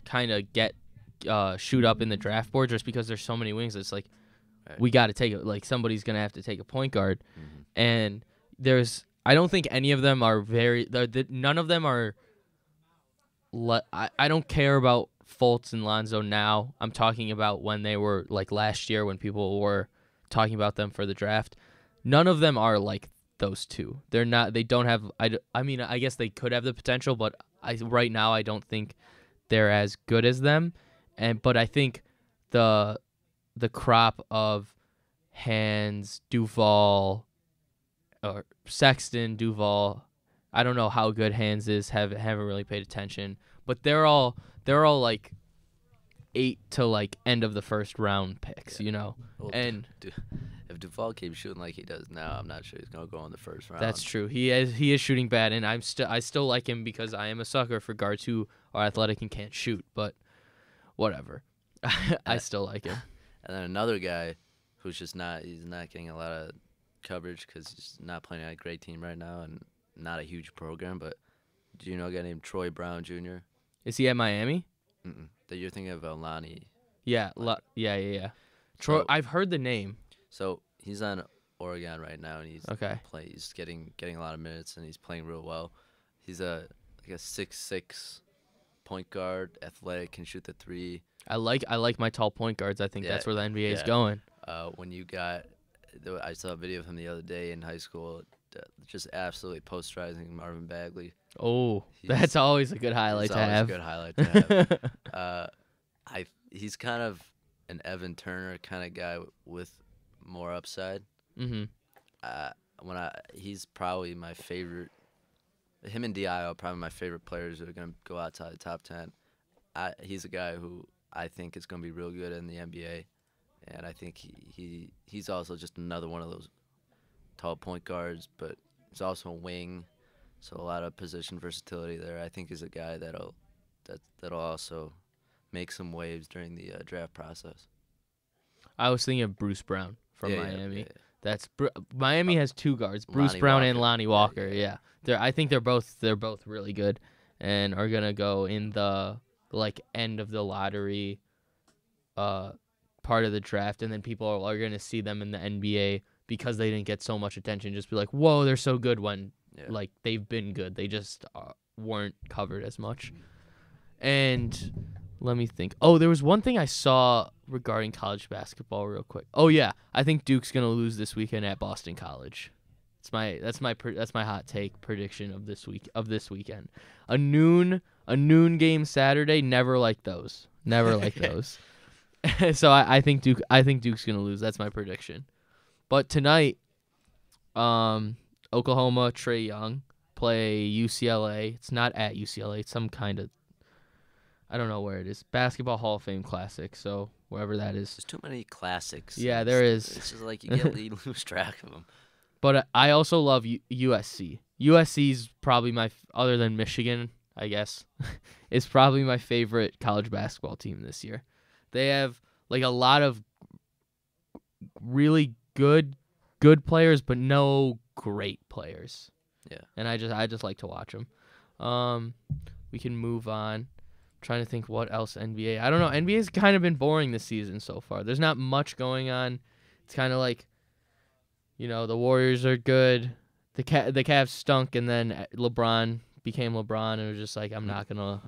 Speaker 3: kind of get shoot up in the draft board, just because there's so many wings. It's like we got to take it. Like somebody's gonna have to take a point guard, and I don't think any of them are none of them are. I don't care about Fultz and Lonzo now. I'm talking about when they were like last year, when people were talking about them for the draft. None of them are like those two. They're not. They don't have. I mean, I guess they could have the potential, but right now I don't think they're as good as them. But I think the crop of Hands, Duval, or Sexton, Duval. I don't know how good Hands is. Haven't really paid attention. But they're all like 8 to like end of the first round picks, you know.
Speaker 4: Well,
Speaker 3: and
Speaker 4: if Duval keeps shooting like he does now, I'm not sure he's gonna go in the first round.
Speaker 3: That's true. He is shooting bad, and I still like him because I am a sucker for guards who are athletic and can't shoot. But whatever, I still like him.
Speaker 4: And then another guy who's just not getting a lot of coverage because he's not playing on a great team right now and not a huge program. But do you know a guy named Troy Brown Jr.?
Speaker 3: Is he at Miami?
Speaker 4: That you're thinking of Lonnie.
Speaker 3: Yeah, yeah. Troy, I've heard the name.
Speaker 4: So he's on Oregon right now, and he's He's getting a lot of minutes, and he's playing real well. He's like a 6'6" point guard, athletic, can shoot the 3. I
Speaker 3: like my tall point guards. I think that's where the NBA is going.
Speaker 4: When you got, I saw a video of him the other day in high school, just absolutely posterizing Marvin Bagley.
Speaker 3: Oh, that's always a good highlight to have.
Speaker 4: A good highlight to have. He's kind of an Evan Turner kind of guy with more upside.
Speaker 3: Mm-hmm.
Speaker 4: He's probably my favorite. Him and Dio are probably my favorite players that are gonna go outside the top 10. He's a guy who I think is gonna be real good in the NBA, and I think he's also just another one of those tall point guards, but he's also a wing, so a lot of position versatility there. I think he's a guy that'll also make some waves during the draft process.
Speaker 3: I was thinking of Bruce Brown from
Speaker 4: Yeah,
Speaker 3: Miami.
Speaker 4: yeah.
Speaker 3: That's Miami has two guards, Bruce
Speaker 4: Lonnie
Speaker 3: Brown
Speaker 4: Walker.
Speaker 3: and Lonnie Walker.
Speaker 4: Yeah.
Speaker 3: I think they're both really good, and are gonna go in the end of the lottery, part of the draft, and then people are gonna see them in the NBA because they didn't get so much attention. Just be like, whoa, they're so good when they've been good. They just weren't covered as much. And let me think. Oh, there was one thing I saw regarding college basketball real quick. Oh yeah, I think Duke's gonna lose this weekend at Boston College. That's my hot take prediction of this weekend. A noon game Saturday. Never like those. So I think Duke's gonna lose. That's my prediction. But tonight, Oklahoma, Trae Young play UCLA. It's not at UCLA. It's some kind of, I don't know where it is. Basketball Hall of Fame Classic. So wherever that is.
Speaker 4: There's too many classics.
Speaker 3: Yeah, there is.
Speaker 4: It's just like you lose track of them.
Speaker 3: But I also love USC. USC's probably other than Michigan, I guess, is probably my favorite college basketball team this year. They have a lot of really good players, but no great players.
Speaker 4: Yeah.
Speaker 3: And I just like to watch them. We can move on. I'm trying to think what else NBA. I don't know. NBA's kind of been boring this season so far. There's not much going on. It's kind of like, the Warriors are good. The Cavs stunk, and then LeBron became LeBron, and it was just like, I'm not gonna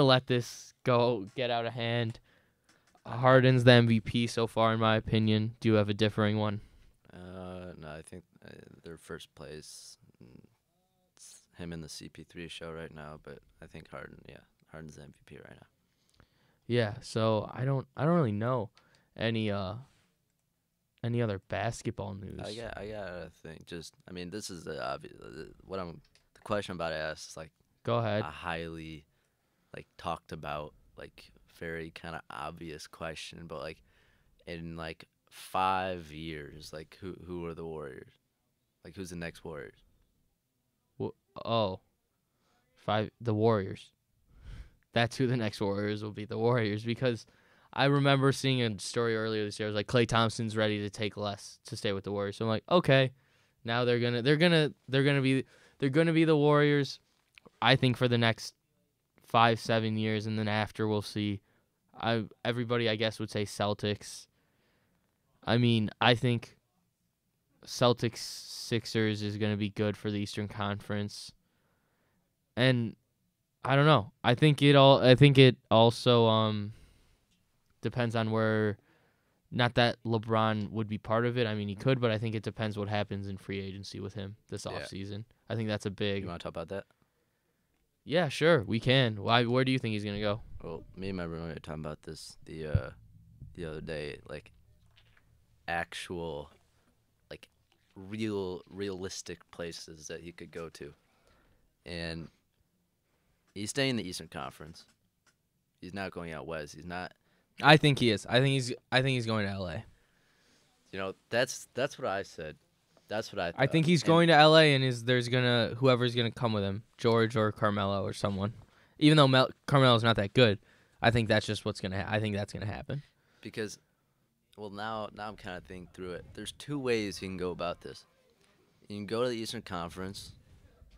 Speaker 3: let this get out of hand. Harden's the MVP so far, in my opinion. Do you have a differing one?
Speaker 4: No, I think their first place. It's him in the CP3 show right now, but I think Harden's the MVP right now.
Speaker 3: Yeah, so I don't really know any other basketball news.
Speaker 4: I gotta think. This is the obvious. The question I'm about to ask is
Speaker 3: go ahead.
Speaker 4: a highly talked about very kind of obvious question, but in 5 years, who are the Warriors? Who's the next Warriors?
Speaker 3: The Warriors. That's who the next Warriors will be. The Warriors, because I remember seeing a story earlier this year. It was Klay Thompson's ready to take less to stay with the Warriors. So I'm like, okay, now they're gonna be the Warriors. I think for the next 5-7 years, and then after we'll see. Everybody I guess would say Celtics. I think Celtics Sixers is gonna be good for the Eastern Conference, and I don't know. I think it also depends on where. Not that LeBron would be part of it. He could, but I think it depends what happens in free agency with him this offseason. I think that's a big.
Speaker 4: You want to talk about that?
Speaker 3: Yeah, sure, we can. Where do you think he's gonna go?
Speaker 4: Well, me and my roommate were talking about this the other day. Actual, realistic places that he could go to, and he's staying in the Eastern Conference. He's not going out west. He's not.
Speaker 3: I think he is. I think he's going to LA.
Speaker 4: That's what I said. That's what I thought.
Speaker 3: I think he's going to LA, and whoever's gonna come with him, George or Carmelo or someone. Even though Carmelo's not that good, I think that's just I think that's gonna happen.
Speaker 4: Because, now I'm kind of thinking through it. There's two ways you can go about this. You can go to the Eastern Conference,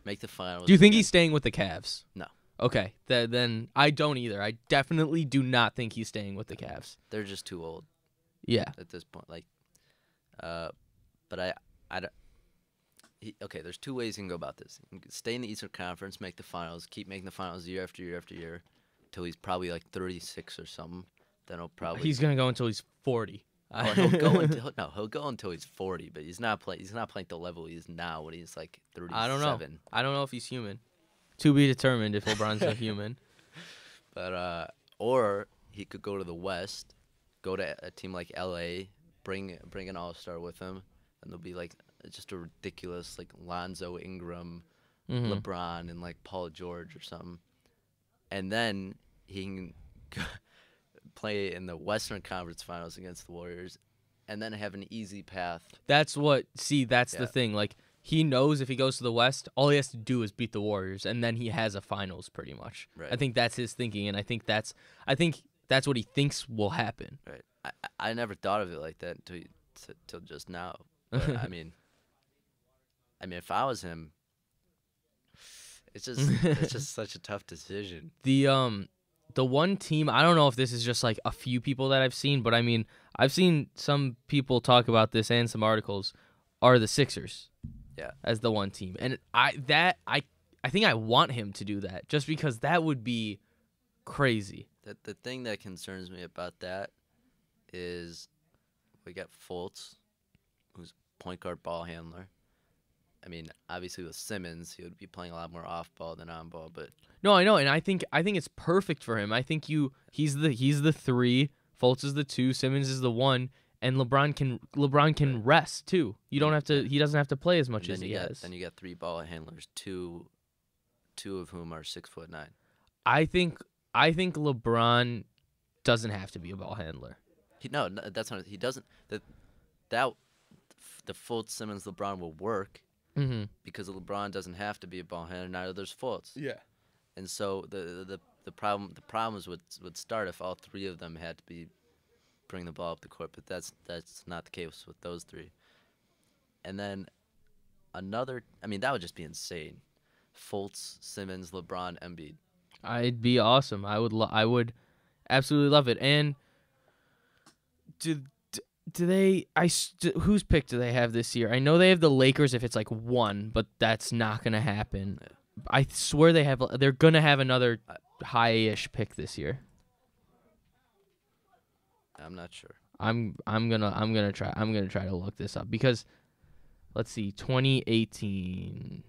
Speaker 4: make the finals.
Speaker 3: Do you think he's staying with the Cavs?
Speaker 4: No.
Speaker 3: Okay, then I don't either. I definitely do not think he's staying with the Cavs.
Speaker 4: They're just too old.
Speaker 3: Yeah.
Speaker 4: At this point, but okay, there's two ways you can go about this. You can stay in the Eastern Conference, make the finals, keep making the finals year after year after year, until he's probably 36 or something. Then he's
Speaker 3: gonna go until he's 40.
Speaker 4: He'll go until he's 40, but he's not playing the level he is now when he's 37.
Speaker 3: I don't know if he's human. To be determined if LeBron's a human.
Speaker 4: But or he could go to the West go to a team like LA, bring an all-star with him, and they'll be like just a ridiculous like Lonzo Ingram, LeBron, and like Paul George or something, and then he can play in the Western Conference Finals against the Warriors, and then have an easy path.
Speaker 3: That's the thing. Like, he knows if he goes to the West, all he has to do is beat the Warriors, and then he has a finals pretty much.
Speaker 4: Right.
Speaker 3: I think that's his thinking, and I think that's what he thinks will happen.
Speaker 4: Right. I never thought of it like that until just now. But, I mean, if I was him, it's just such a tough decision.
Speaker 3: The one team, I don't know if this is just like a few people that I've seen, but I mean, I've seen some people talk about this and some articles, are the Sixers.
Speaker 4: Yeah.
Speaker 3: As the one team. And I think I want him to do that just because that would be crazy.
Speaker 4: The thing that concerns me about that is we got Fultz, who's point guard ball handler. I mean, obviously with Simmons, he would be playing a lot more off ball than on ball, but
Speaker 3: no, I know, and I think it's perfect for him. I think he's the 3, Fultz is the 2, Simmons is the 1, and LeBron can rest too. He doesn't have to play as much as he has.
Speaker 4: Then you got 3 ball handlers, two of whom are 6'9".
Speaker 3: I think LeBron doesn't have to be a ball handler.
Speaker 4: That's not. He doesn't. The Fultz, Simmons, LeBron will work because LeBron doesn't have to be a ball handler. Neither does Fultz.
Speaker 3: Yeah.
Speaker 4: And so the problems would start if all 3 of them had to be bring the ball up the court, but that's not the case with those 3. And then that would just be insane. Fultz, Simmons, LeBron, Embiid.
Speaker 3: It'd be awesome. I would absolutely love it. And whose pick do they have this year? I know they have the Lakers if it's like 1, but that's not gonna happen. Yeah. I swear they're gonna have another high-ish pick this year.
Speaker 4: I'm not sure.
Speaker 3: I'm gonna try to look this up because let's see, 2018.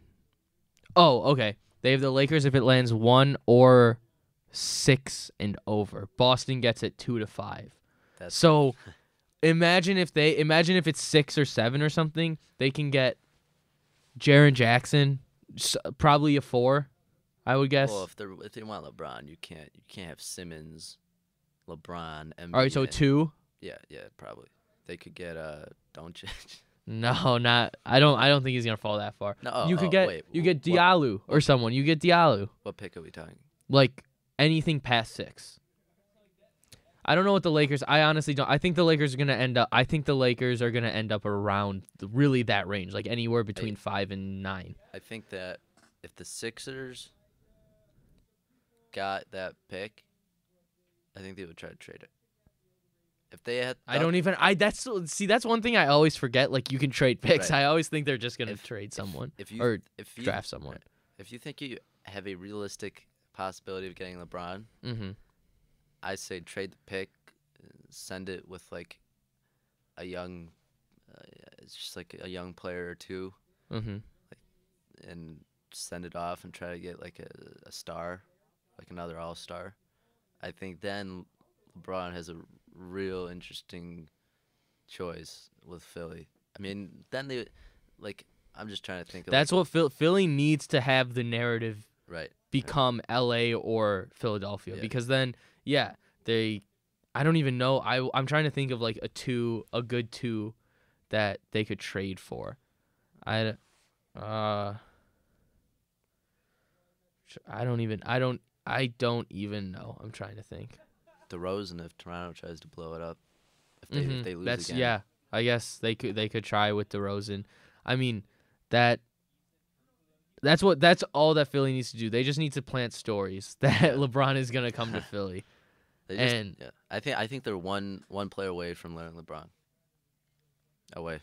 Speaker 3: Oh, okay. They have the Lakers if it lands 1 or 6 and over. Boston gets it 2 to 5. So imagine if it's 6 or 7 or something, they can get Jaren Jackson, probably a 4, I would guess.
Speaker 4: Well, if they want LeBron, you can't have Simmons, LeBron, Embiid.
Speaker 3: All right, so 2.
Speaker 4: Yeah, probably. They could get Doncic.
Speaker 3: No, not. I don't think he's gonna fall that far.
Speaker 4: No,
Speaker 3: you get Diallo or someone. You get Diallo.
Speaker 4: What pick are we talking?
Speaker 3: Like anything past 6. I don't know what the Lakers. I honestly don't. I think the Lakers are gonna end up. I think the Lakers are gonna end up around really that range, like anywhere between 5 and 9.
Speaker 4: I think that if the Sixers got that pick, I think they would try to trade it. If they had, that's one thing I always forget. Like, you can trade picks. Right.
Speaker 3: I always think they're just gonna trade someone or draft someone.
Speaker 4: If you think you have a realistic possibility of getting LeBron, I say trade the pick, send it with like a young, it's just like a young player or 2, and send it off and try to get like a star, like another all-star. I think then LeBron has a real interesting choice with Philly. I mean, then they I'm just trying to think of
Speaker 3: that's what Philly needs to have the narrative become LA or Philadelphia because then I don't even know. I'm trying to think of like a good 2 that they could trade for. I don't even know. I'm trying to think.
Speaker 4: DeRozan if Toronto tries to blow it up. If they lose again.
Speaker 3: Yeah, I guess they could try with DeRozan. I mean, that's all that Philly needs to do. They just need to plant stories that LeBron is gonna come to Philly.
Speaker 4: I think they're one player away from letting LeBron away.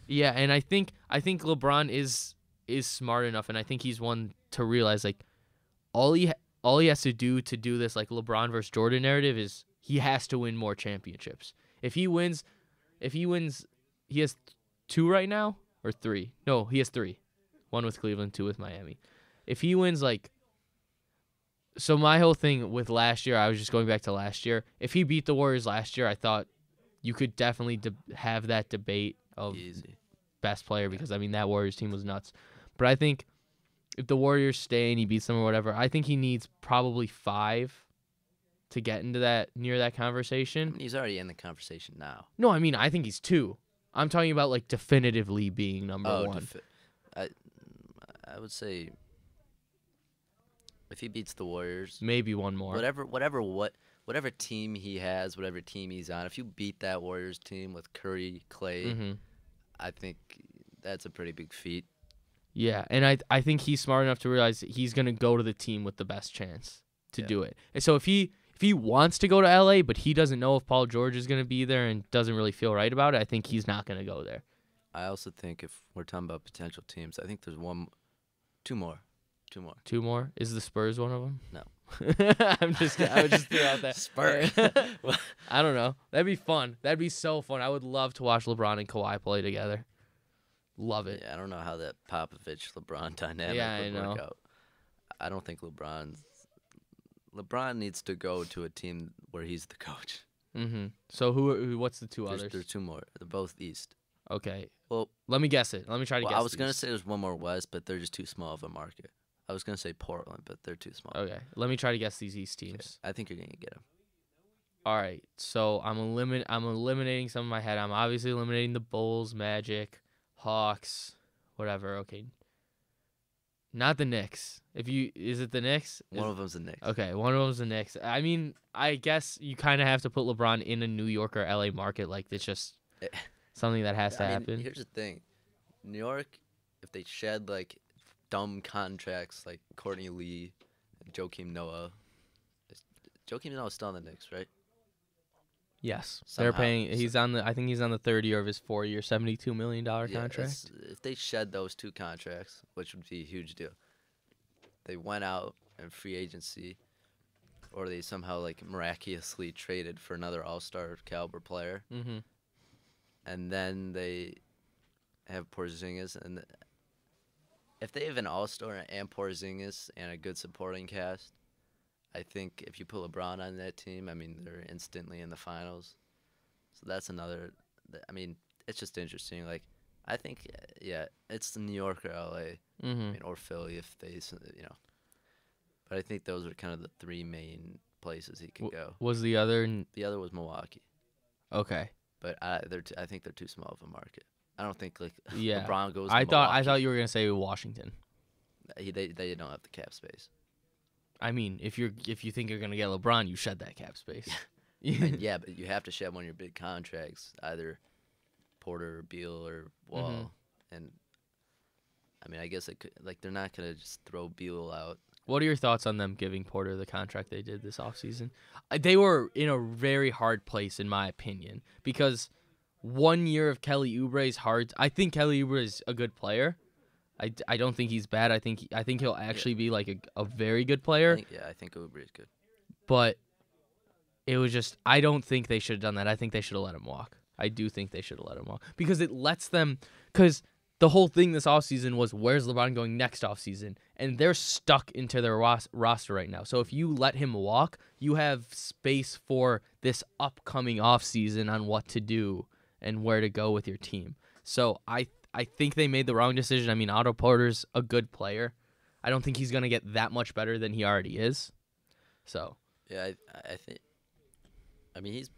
Speaker 3: Yeah, and I think LeBron is smart enough, and I think he's one to realize like all he has to do this like LeBron versus Jordan narrative is he has to win more championships. If he wins, he has 2 right now or 3. No, he has 3. 1 with Cleveland, 2 with Miami. If he wins like So my whole thing with last year, I was just going back to last year. If he beat the Warriors last year, I thought you could definitely have that debate of
Speaker 4: Easy.
Speaker 3: best player because, I mean, that Warriors team was nuts. But I think if the Warriors stay and he beats them or whatever, I think he needs probably 5 to get into near that conversation.
Speaker 4: I mean, he's already in the conversation now.
Speaker 3: No, I mean, I think he's 2. I'm talking about, like, definitively being number 1.
Speaker 4: I would say if he beats the Warriors,
Speaker 3: Maybe one more.
Speaker 4: whatever team he has, whatever team he's on, if you beat that Warriors team with Curry, Clay, I think that's a pretty big feat.
Speaker 3: Yeah, and I think he's smart enough to realize that he's going to go to the team with the best chance to do it. And so if he wants to go to LA, but he doesn't know if Paul George is going to be there and doesn't really feel right about it, I think he's not going to go there.
Speaker 4: I also think if we're talking about potential teams, I think there's two more.
Speaker 3: 2 more? Is the Spurs one of them?
Speaker 4: No.
Speaker 3: I would just throw out that.
Speaker 4: Spurs.
Speaker 3: I don't know. That'd be fun. That'd be so fun. I would love to watch LeBron and Kawhi play together. Love it.
Speaker 4: Yeah, I don't know how that Popovich-LeBron dynamic would work out. I don't think LeBron needs to go to a team where he's the coach.
Speaker 3: So what's the 2 others?
Speaker 4: There's 2 more. They're both East.
Speaker 3: Okay.
Speaker 4: Well,
Speaker 3: let me guess it. Let me try to guess.
Speaker 4: I was going to say there's one more West, but they're just too small of a market. I was going to say Portland, but they're too small.
Speaker 3: Okay. Let me try to guess these East teams.
Speaker 4: Okay. I think you're going to get them.
Speaker 3: All right. So I'm eliminating some in my head. I'm obviously eliminating the Bulls, Magic, Hawks, whatever. Okay. Not the Knicks. Is it the Knicks?
Speaker 4: One of them's the Knicks.
Speaker 3: Okay, one of them's the Knicks. I mean, I guess you kind of have to put LeBron in a New York or LA market. Like, it's just something that has to happen.
Speaker 4: Here's the thing. New York, if they shed, like, dumb contracts like Courtney Lee and Joakim Noah. Joakim Noah's still on the Knicks, right?
Speaker 3: Yes.
Speaker 4: Somehow.
Speaker 3: They're paying. I think he's on the 3rd year of his 4-year, $72 million contract.
Speaker 4: If they shed those 2 contracts, which would be a huge deal, they went out in free agency, or they somehow like miraculously traded for another all-star caliber player, and then they have Porzingis, and if they have an all-star and Porzingis and a good supporting cast, I think if you put LeBron on that team, I mean, they're instantly in the finals. So that's another. I mean, it's just interesting. Like, I think, it's New York or LA, I mean, or Philly if they, But I think those are kind of the 3 main places he could go.
Speaker 3: Was the other?
Speaker 4: The other was Milwaukee.
Speaker 3: Okay.
Speaker 4: But I think they're too small of a market. I don't think
Speaker 3: LeBron
Speaker 4: LeBron goes.
Speaker 3: I
Speaker 4: to Milwaukee.
Speaker 3: thought you were gonna say Washington.
Speaker 4: They don't have the cap space.
Speaker 3: I mean, if you think you're gonna get LeBron, you shed that cap space.
Speaker 4: Yeah, but you have to shed one of your big contracts, either Porter or Beal or Wall. And I mean, I guess they're not gonna just throw Beal out.
Speaker 3: What are your thoughts on them giving Porter the contract they did this offseason? They were in a very hard place, in my opinion, because 1 year of Kelly Oubre is hard. I think Kelly Oubre is a good player. I don't think he's bad. I think he'll actually be like a very good player.
Speaker 4: I think Oubre is good.
Speaker 3: But it was just, I don't think they should have done that. I think they should have let him walk. I do think they should have let him walk because it lets them. Because the whole thing this offseason was, where's LeBron going next offseason? And they're stuck into their roster right now. So if you let him walk, you have space for this upcoming offseason on what to do and where to go with your team. So I think they made the wrong decision. I mean, Otto Porter's a good player. I don't think he's going to get that much better than he already is. So
Speaker 4: yeah, I think. I mean, he's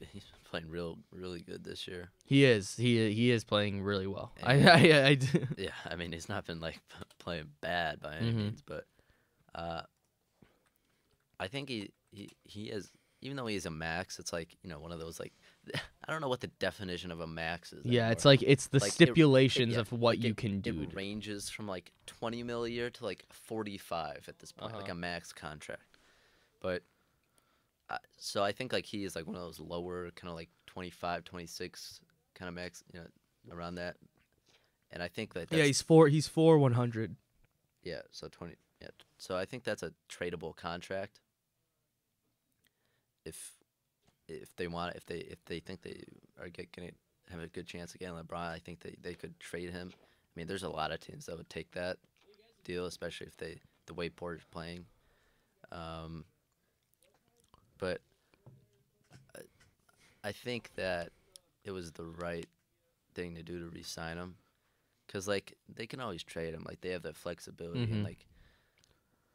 Speaker 4: playing really good this year.
Speaker 3: He is. He is playing really well.
Speaker 4: Yeah, I mean, he's not been like playing bad by any means, but I think he is. Even though he's a max, it's like, one of those, like, I don't know what the definition of a max is.
Speaker 3: Yeah,
Speaker 4: anymore.
Speaker 3: it's like it's the stipulations of what
Speaker 4: like
Speaker 3: you can do.
Speaker 4: It ranges from like 20 mil a year to like 45 at this point, like a max contract. But so I think like he is like one of those lower kind of like 25, 26 kind of max, around that. And I think that's,
Speaker 3: he's 100.
Speaker 4: Yeah, so 20. Yeah, so I think that's a tradable contract. If they want, if they think they are going to have a good chance of getting LeBron, I think they could trade him. I mean, there's a lot of teams that would take that deal, especially if the way Porter's playing. but I think that it was the right thing to do to re-sign him, because like they can always trade him. Like they have that flexibility, and like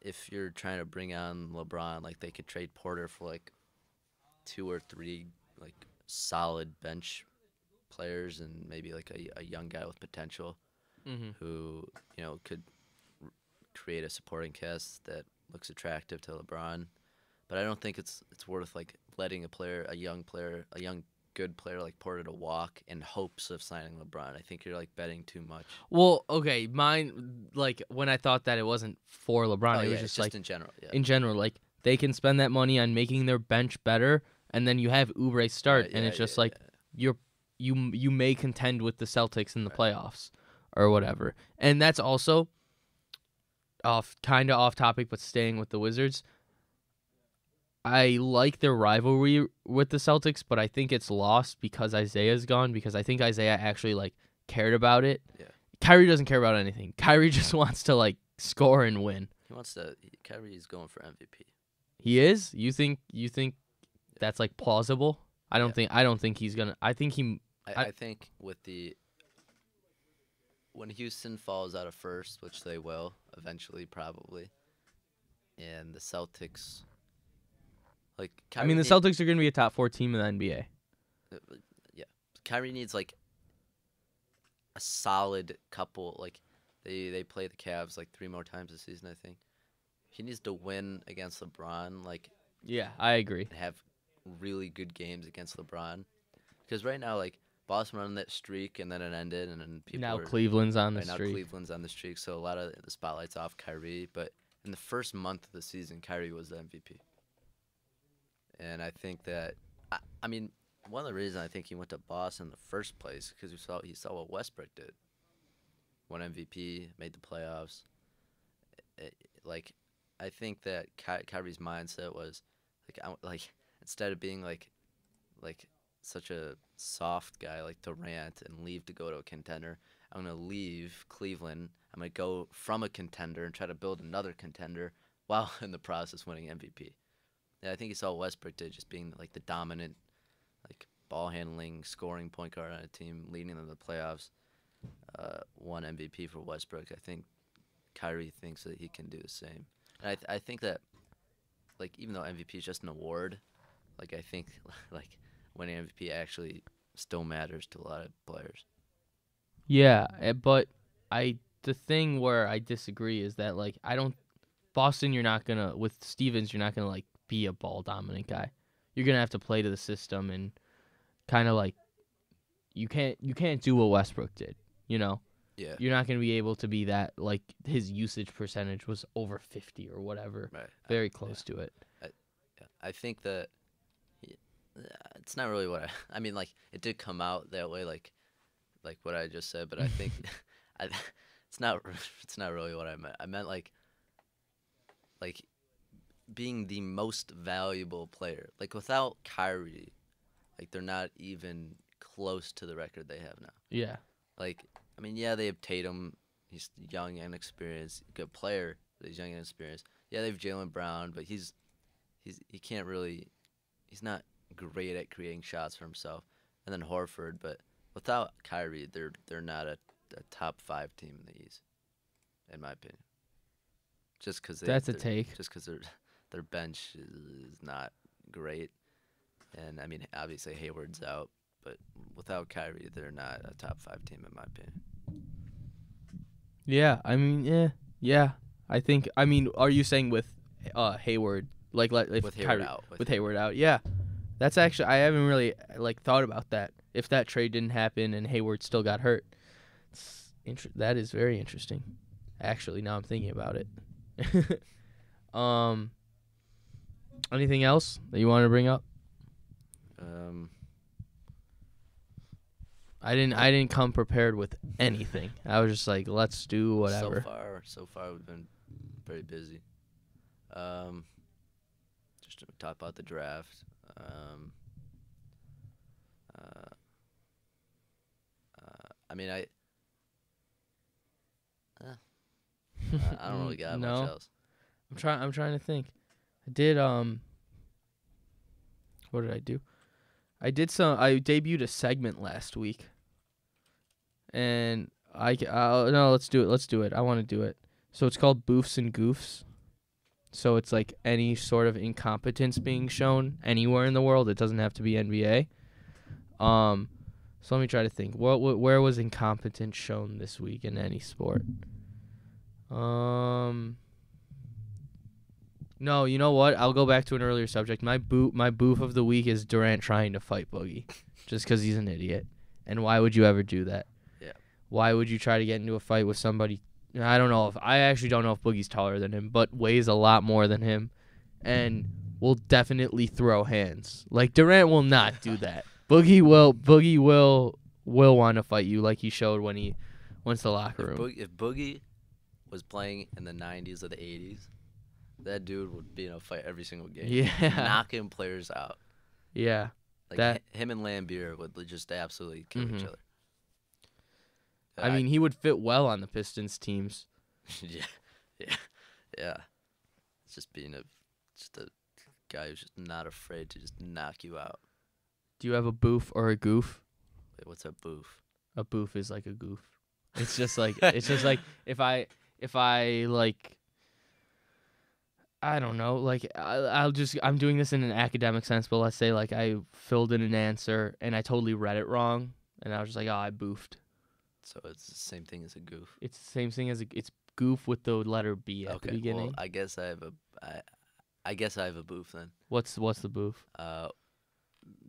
Speaker 4: if you're trying to bring on LeBron, like they could trade Porter for like 2 or 3 like solid bench players, and maybe like a young guy with potential who could create a supporting cast that looks attractive to LeBron. But I don't think it's worth like letting a young good player like Porter to walk in hopes of signing LeBron. I think you're like betting too much.
Speaker 3: Well, okay, mine, like when I thought that it wasn't for LeBron, it was just like
Speaker 4: in general. Yeah.
Speaker 3: In general, like they can spend that money on making their bench better, and then you have Oubre start, and it's just like you may contend with the Celtics in the playoffs or whatever. And that's also kind of off topic, but staying with the Wizards. I like their rivalry with the Celtics, but I think it's lost because Isaiah's gone, because I think Isaiah actually like cared about it. Yeah. Kyrie doesn't care about anything. Kyrie just wants to like score and win.
Speaker 4: Kyrie's going for MVP.
Speaker 3: He is? You think that's like plausible? I don't think he's going to. I think
Speaker 4: when Houston falls out of first, which they will eventually probably, and the Celtics Kyrie
Speaker 3: the Celtics are going to be a top 4 team in the NBA.
Speaker 4: Yeah. Kyrie needs like a solid couple, like they play the Cavs like 3 more times this season, I think. He needs to win against LeBron, like
Speaker 3: yeah, I agree.
Speaker 4: Have really good games against LeBron. Because right now, like Boston running that streak and then it ended, and then
Speaker 3: Cleveland's on the streak.
Speaker 4: Now Cleveland's on the streak, so a lot of the spotlight's off Kyrie. But in the first month of the season, Kyrie was the MVP. And I think that, one of the reasons I think he went to Boston in the first place because he saw what Westbrook did. Won MVP, made the playoffs. I think that Kyrie's mindset was instead of being like such a soft guy like Durant and leave to go to a contender, I'm gonna leave Cleveland. I'm gonna go from a contender and try to build another contender while in the process winning MVP. Yeah, I think he saw Westbrook did, just being like the dominant, like ball handling, scoring point guard on a team, leading them to the playoffs. Won MVP for Westbrook. I think Kyrie thinks that he can do the same. And I think that, like, even though MVP is just an award, like I think like winning MVP actually still matters to a lot of players.
Speaker 3: Yeah, but the thing where I disagree is that like Boston, you're not gonna, with Stevens, you're not gonna like be a ball dominant guy. You're gonna have to play to the system and kind of like you can't do what Westbrook did. Yeah. You're not gonna be able to be that, like his usage percentage was over 50 or whatever, right? Very close to it.
Speaker 4: I think that it's not really what I mean. Like it did come out that way, like what I just said, but I think it's not really what I meant. I meant like being the most valuable player. Like without Kyrie, like they're not even close to the record they have now. Yeah. Like they have Tatum. He's young and experienced, good player. But he's young and experienced. Yeah, they have Jaylen Brown, but he can't really. He's not great at creating shots for himself. And then Horford, but without Kyrie, they're not a top 5 team in the East, in my opinion. Just because
Speaker 3: that's a take.
Speaker 4: Just because their bench is not great, and obviously Hayward's out, but without Kyrie, they're not a top 5 team in my opinion.
Speaker 3: Yeah, yeah. I think. Are you saying with Hayward, like if
Speaker 4: with Hayward out?
Speaker 3: With Hayward out, yeah. That's actually, I haven't really thought about that. If that trade didn't happen and Hayward still got hurt, that is very interesting. Actually, now I'm thinking about it. Anything else that you want to bring up? I didn't come prepared with anything. I was just like, let's do whatever.
Speaker 4: So far we've been very busy. Just to talk about the draft. I don't really got much else.
Speaker 3: I'm trying to think. I did What did I do? I debuted a segment last week. And no, let's do it. I want to do it. So it's called Boofs and Goofs. So it's like any sort of incompetence being shown anywhere in the world. It doesn't have to be NBA. So let me try to think. Where was incompetence shown this week in any sport? No, you know what? I'll go back to an earlier subject. My boof of the week is Durant trying to fight Boogie, just because he's an idiot. And why would you ever do that?
Speaker 4: Yeah.
Speaker 3: Why would you try to get into a fight with somebody? I actually don't know if Boogie's taller than him, but weighs a lot more than him, and will definitely throw hands. Like Durant will not do that. Boogie will want to fight you, like he showed when he went to the locker room.
Speaker 4: If Boogie was playing in the 90s or the 80s, that dude would be in a fight every single game.
Speaker 3: Yeah.
Speaker 4: Knocking players out.
Speaker 3: Yeah.
Speaker 4: Like him and Lambeer would just absolutely kill each other.
Speaker 3: I mean, he would fit well on the Pistons teams.
Speaker 4: Yeah. It's just being a guy who's just not afraid to just knock you out.
Speaker 3: Do you have a boof or a goof?
Speaker 4: Wait, what's a boof?
Speaker 3: A boof is like a goof. It's just like if I like, I don't know, like I'm doing this in an academic sense, but let's say like I filled in an answer and I totally read it wrong, and I was just like, oh, I boofed.
Speaker 4: So it's the same thing as a goof.
Speaker 3: It's the same thing as it's goof with the letter B at the beginning.
Speaker 4: Well, I guess I have a boof then.
Speaker 3: What's the boof?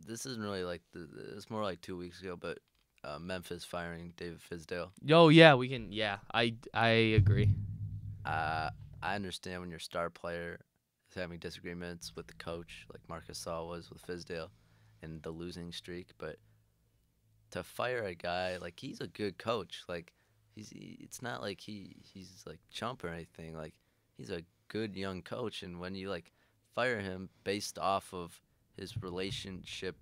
Speaker 4: This isn't really like it's more like 2 weeks ago, but Memphis firing David Fizdale.
Speaker 3: Oh yeah, we can. Yeah, I agree.
Speaker 4: I understand when your star player is having disagreements with the coach, like Marcus Gasol was with Fizdale, and the losing streak, but to fire a guy, like, he's a good coach. Like, it's not like he's like chump or anything. Like, he's a good young coach, and when you like fire him based off of his relationship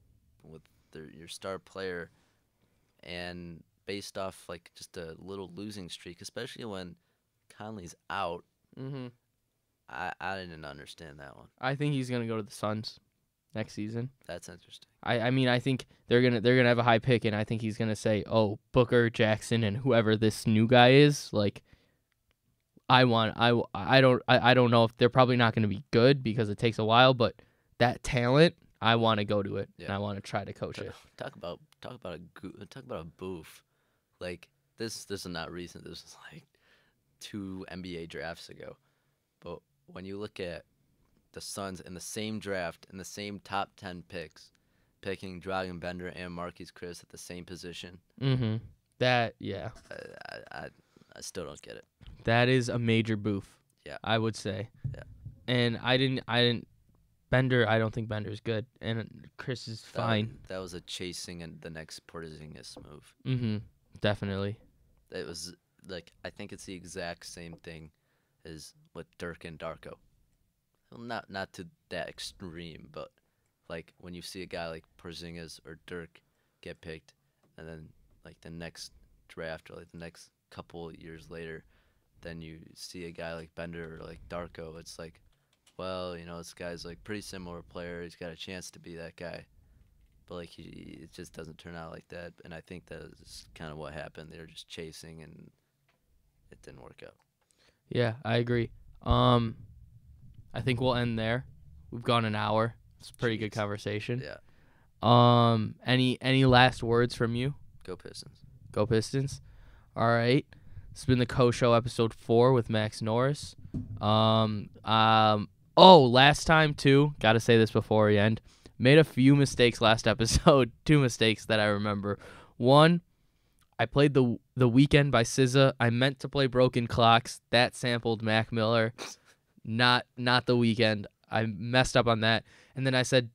Speaker 4: with your star player, and based off like just a little losing streak, especially when Conley's out, I didn't understand that one.
Speaker 3: I think he's gonna go to the Suns next season.
Speaker 4: That's interesting.
Speaker 3: I mean, I think they're gonna have a high pick, and I think he's gonna say, "Oh, Booker, Jackson, and whoever this new guy is, like, I don't know if they're probably not gonna be good because it takes a while, but that talent, I want to go to it, and I want to try to coach it."
Speaker 4: Talk about a boof. Like this is not recent. This was like 2 NBA drafts ago. But when you look at the Suns in the same draft, in the same top 10 picks, picking Dragan Bender and Marquise Chris at the same position.
Speaker 3: That, yeah.
Speaker 4: I still don't get it.
Speaker 3: That is a major boof.
Speaker 4: Yeah.
Speaker 3: I would say.
Speaker 4: Yeah.
Speaker 3: And I didn't Bender, I don't think Bender's good, and Chris is fine.
Speaker 4: That was a chasing and the next Porzingis move.
Speaker 3: Definitely.
Speaker 4: It was like, I think it's the exact same thing as with Dirk and Darko. Well, not to that extreme, but like when you see a guy like Porzingis or Dirk get picked, and then like the next draft or like the next couple years later, then you see a guy like Bender or like Darko. It's like, well, you know, this guy's like pretty similar player. He's got a chance to be that guy, but like it just doesn't turn out like that. And I think that is kind of what happened. They were just chasing, and it didn't work out.
Speaker 3: Yeah, I agree. I think we'll end there. We've gone an hour. It's a pretty good conversation.
Speaker 4: Yeah.
Speaker 3: Any last words from you?
Speaker 4: Go Pistons.
Speaker 3: Go Pistons. All right. It's been the Co-Show episode 4 with Max Norris. Last time too, gotta say this before we end. Made a few mistakes last episode. 2 mistakes that I remember. One, I played the Weekend by SZA. I meant to play Broken Clocks. That sampled Mac Miller. Not the Weekend. I messed up on that. And then I said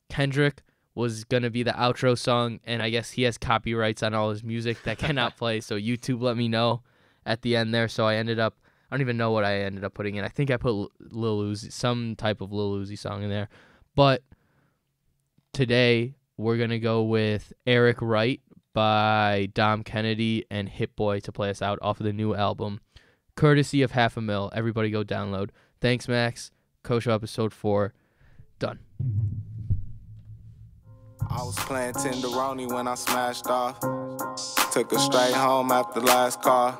Speaker 3: Kendrick was gonna be the outro song, and I guess he has copyrights on all his music that cannot play. So YouTube let me know at the end there. So I don't even know what I ended up putting in. I think I put Lil Uzi, some type of Lil Uzi song in there. But today we're going to go with Eric Wright by Dom Kennedy and Hit Boy to play us out off of the new album, courtesy of Half a Mil. Everybody go download. Thanks, Max. Co-Show episode 4. Done.
Speaker 5: I was playing Tenderoni when I smashed off. Took her straight home after last call.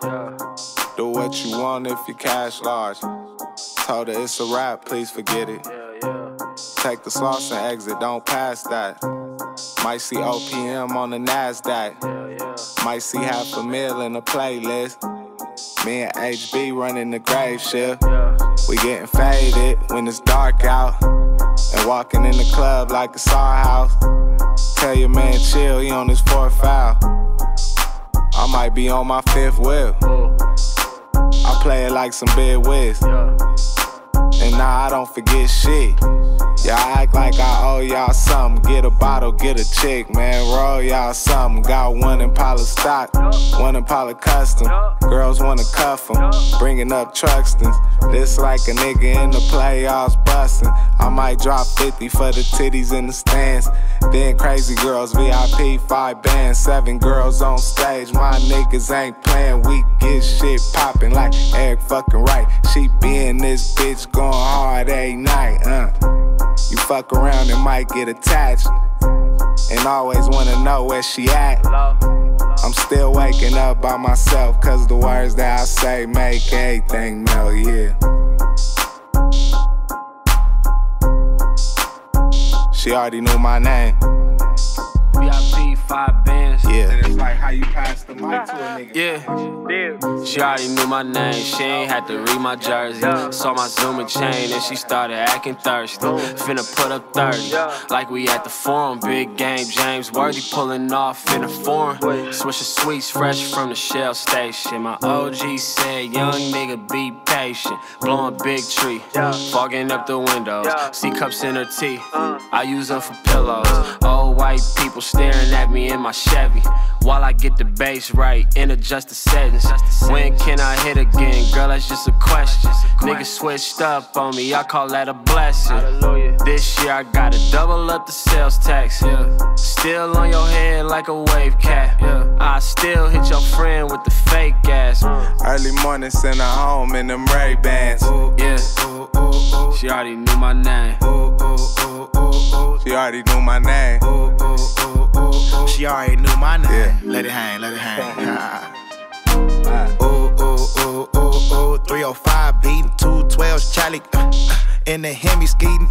Speaker 5: Do what you want if you cash large. Told her it's a wrap, please forget it. Take the sauce and exit, don't pass that. Might see OPM on the NASDAQ. Might see $500,000 in the playlist. Me and HB running the grave shift. We getting faded when it's dark out. And walking in the club like it's our house. Tell your man chill, he on his 4th foul. I might be on my 5th whip. I play it like some big whiz. And nah, I don't forget shit. Y'all act like I owe y'all something. Get a bottle, get a chick, man. Roll y'all something. Got one Impala stock, one Impala custom. Girls wanna cuff 'em, bringing up Truxtons. This like a nigga in the playoffs bustin'. I might drop 50 for the titties in the stands. Then crazy girls, VIP, 5 bands, 7 girls on stage. My niggas ain't playing, we get shit poppin' like Eric fucking Wright. She be in this bitch going hard every night, You fuck around and might get attached. And always wanna know where she at. I'm still waking up by myself, cause the words that I say make everything melt, yeah. She already knew my name.
Speaker 6: VIP, 5 bands.
Speaker 5: Yeah. And it's like how you pass the mic to a nigga.
Speaker 6: Yeah. She already knew my name. She ain't had to read my jersey. Saw my Zoom and chain and she started acting thirsty. Finna put up 30. Like we at the forum. Big game, James Worthy pulling off in a foreign. Swisher sweets fresh from the Shell station. My OG said, young nigga be patient. Blowing big tree. Fogging up the windows. See cups in her tea. I use them for pillows. Old white people staring at me in my Chevy while I get the bass right and adjust the settings. When can I hit again? Girl, that's just a question. Niggas switched up on me, I call that a blessing. This year I gotta double up the sales tax. Still on your head like a wave cap. I still hit your friend with the fake ass.
Speaker 5: Early morning, send her home in them Ray-Bans.
Speaker 6: She already knew my name.
Speaker 5: She already knew my name.
Speaker 7: She already knew my name.
Speaker 5: Yeah.
Speaker 7: Let it hang, let it hang. Ooh, ooh, ooh, ooh, ooh. 305 beating, 212's Charlie. In the Hemi skeeting.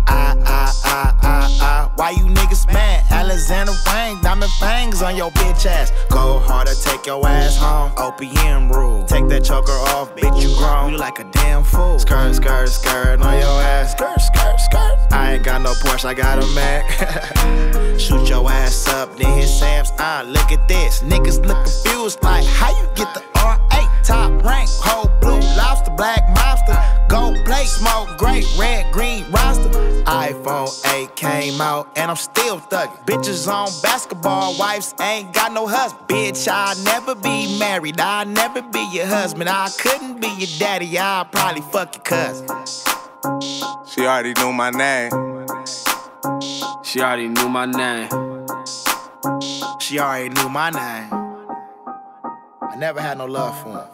Speaker 7: Why you niggas mad? Alexander Wang, diamond fangs on your bitch ass. Go harder, take your ass home. OPM rule. Take that choker off, bitch, you grown. You like a damn fool. Skirt, skirt, skirt on your ass. Skirt, skirt, skirt. I ain't got no Porsche, I got a Mac. Shoot your ass up, then hit Sam's. Look at this. Niggas look confused like how you get the R8 top rank. Whole blue lobster, black monster. Gold plate, smoke great, red, green roster. iPhone 8 came out and I'm still thuggin'. Bitches on basketball, wives ain't got no husband. Bitch, I'll never be married, I'll never be your husband. I couldn't be your daddy, I'll probably fuck your cousin.
Speaker 5: She already knew my name.
Speaker 6: She already knew my name.
Speaker 7: She already knew my name. I never had no love for him.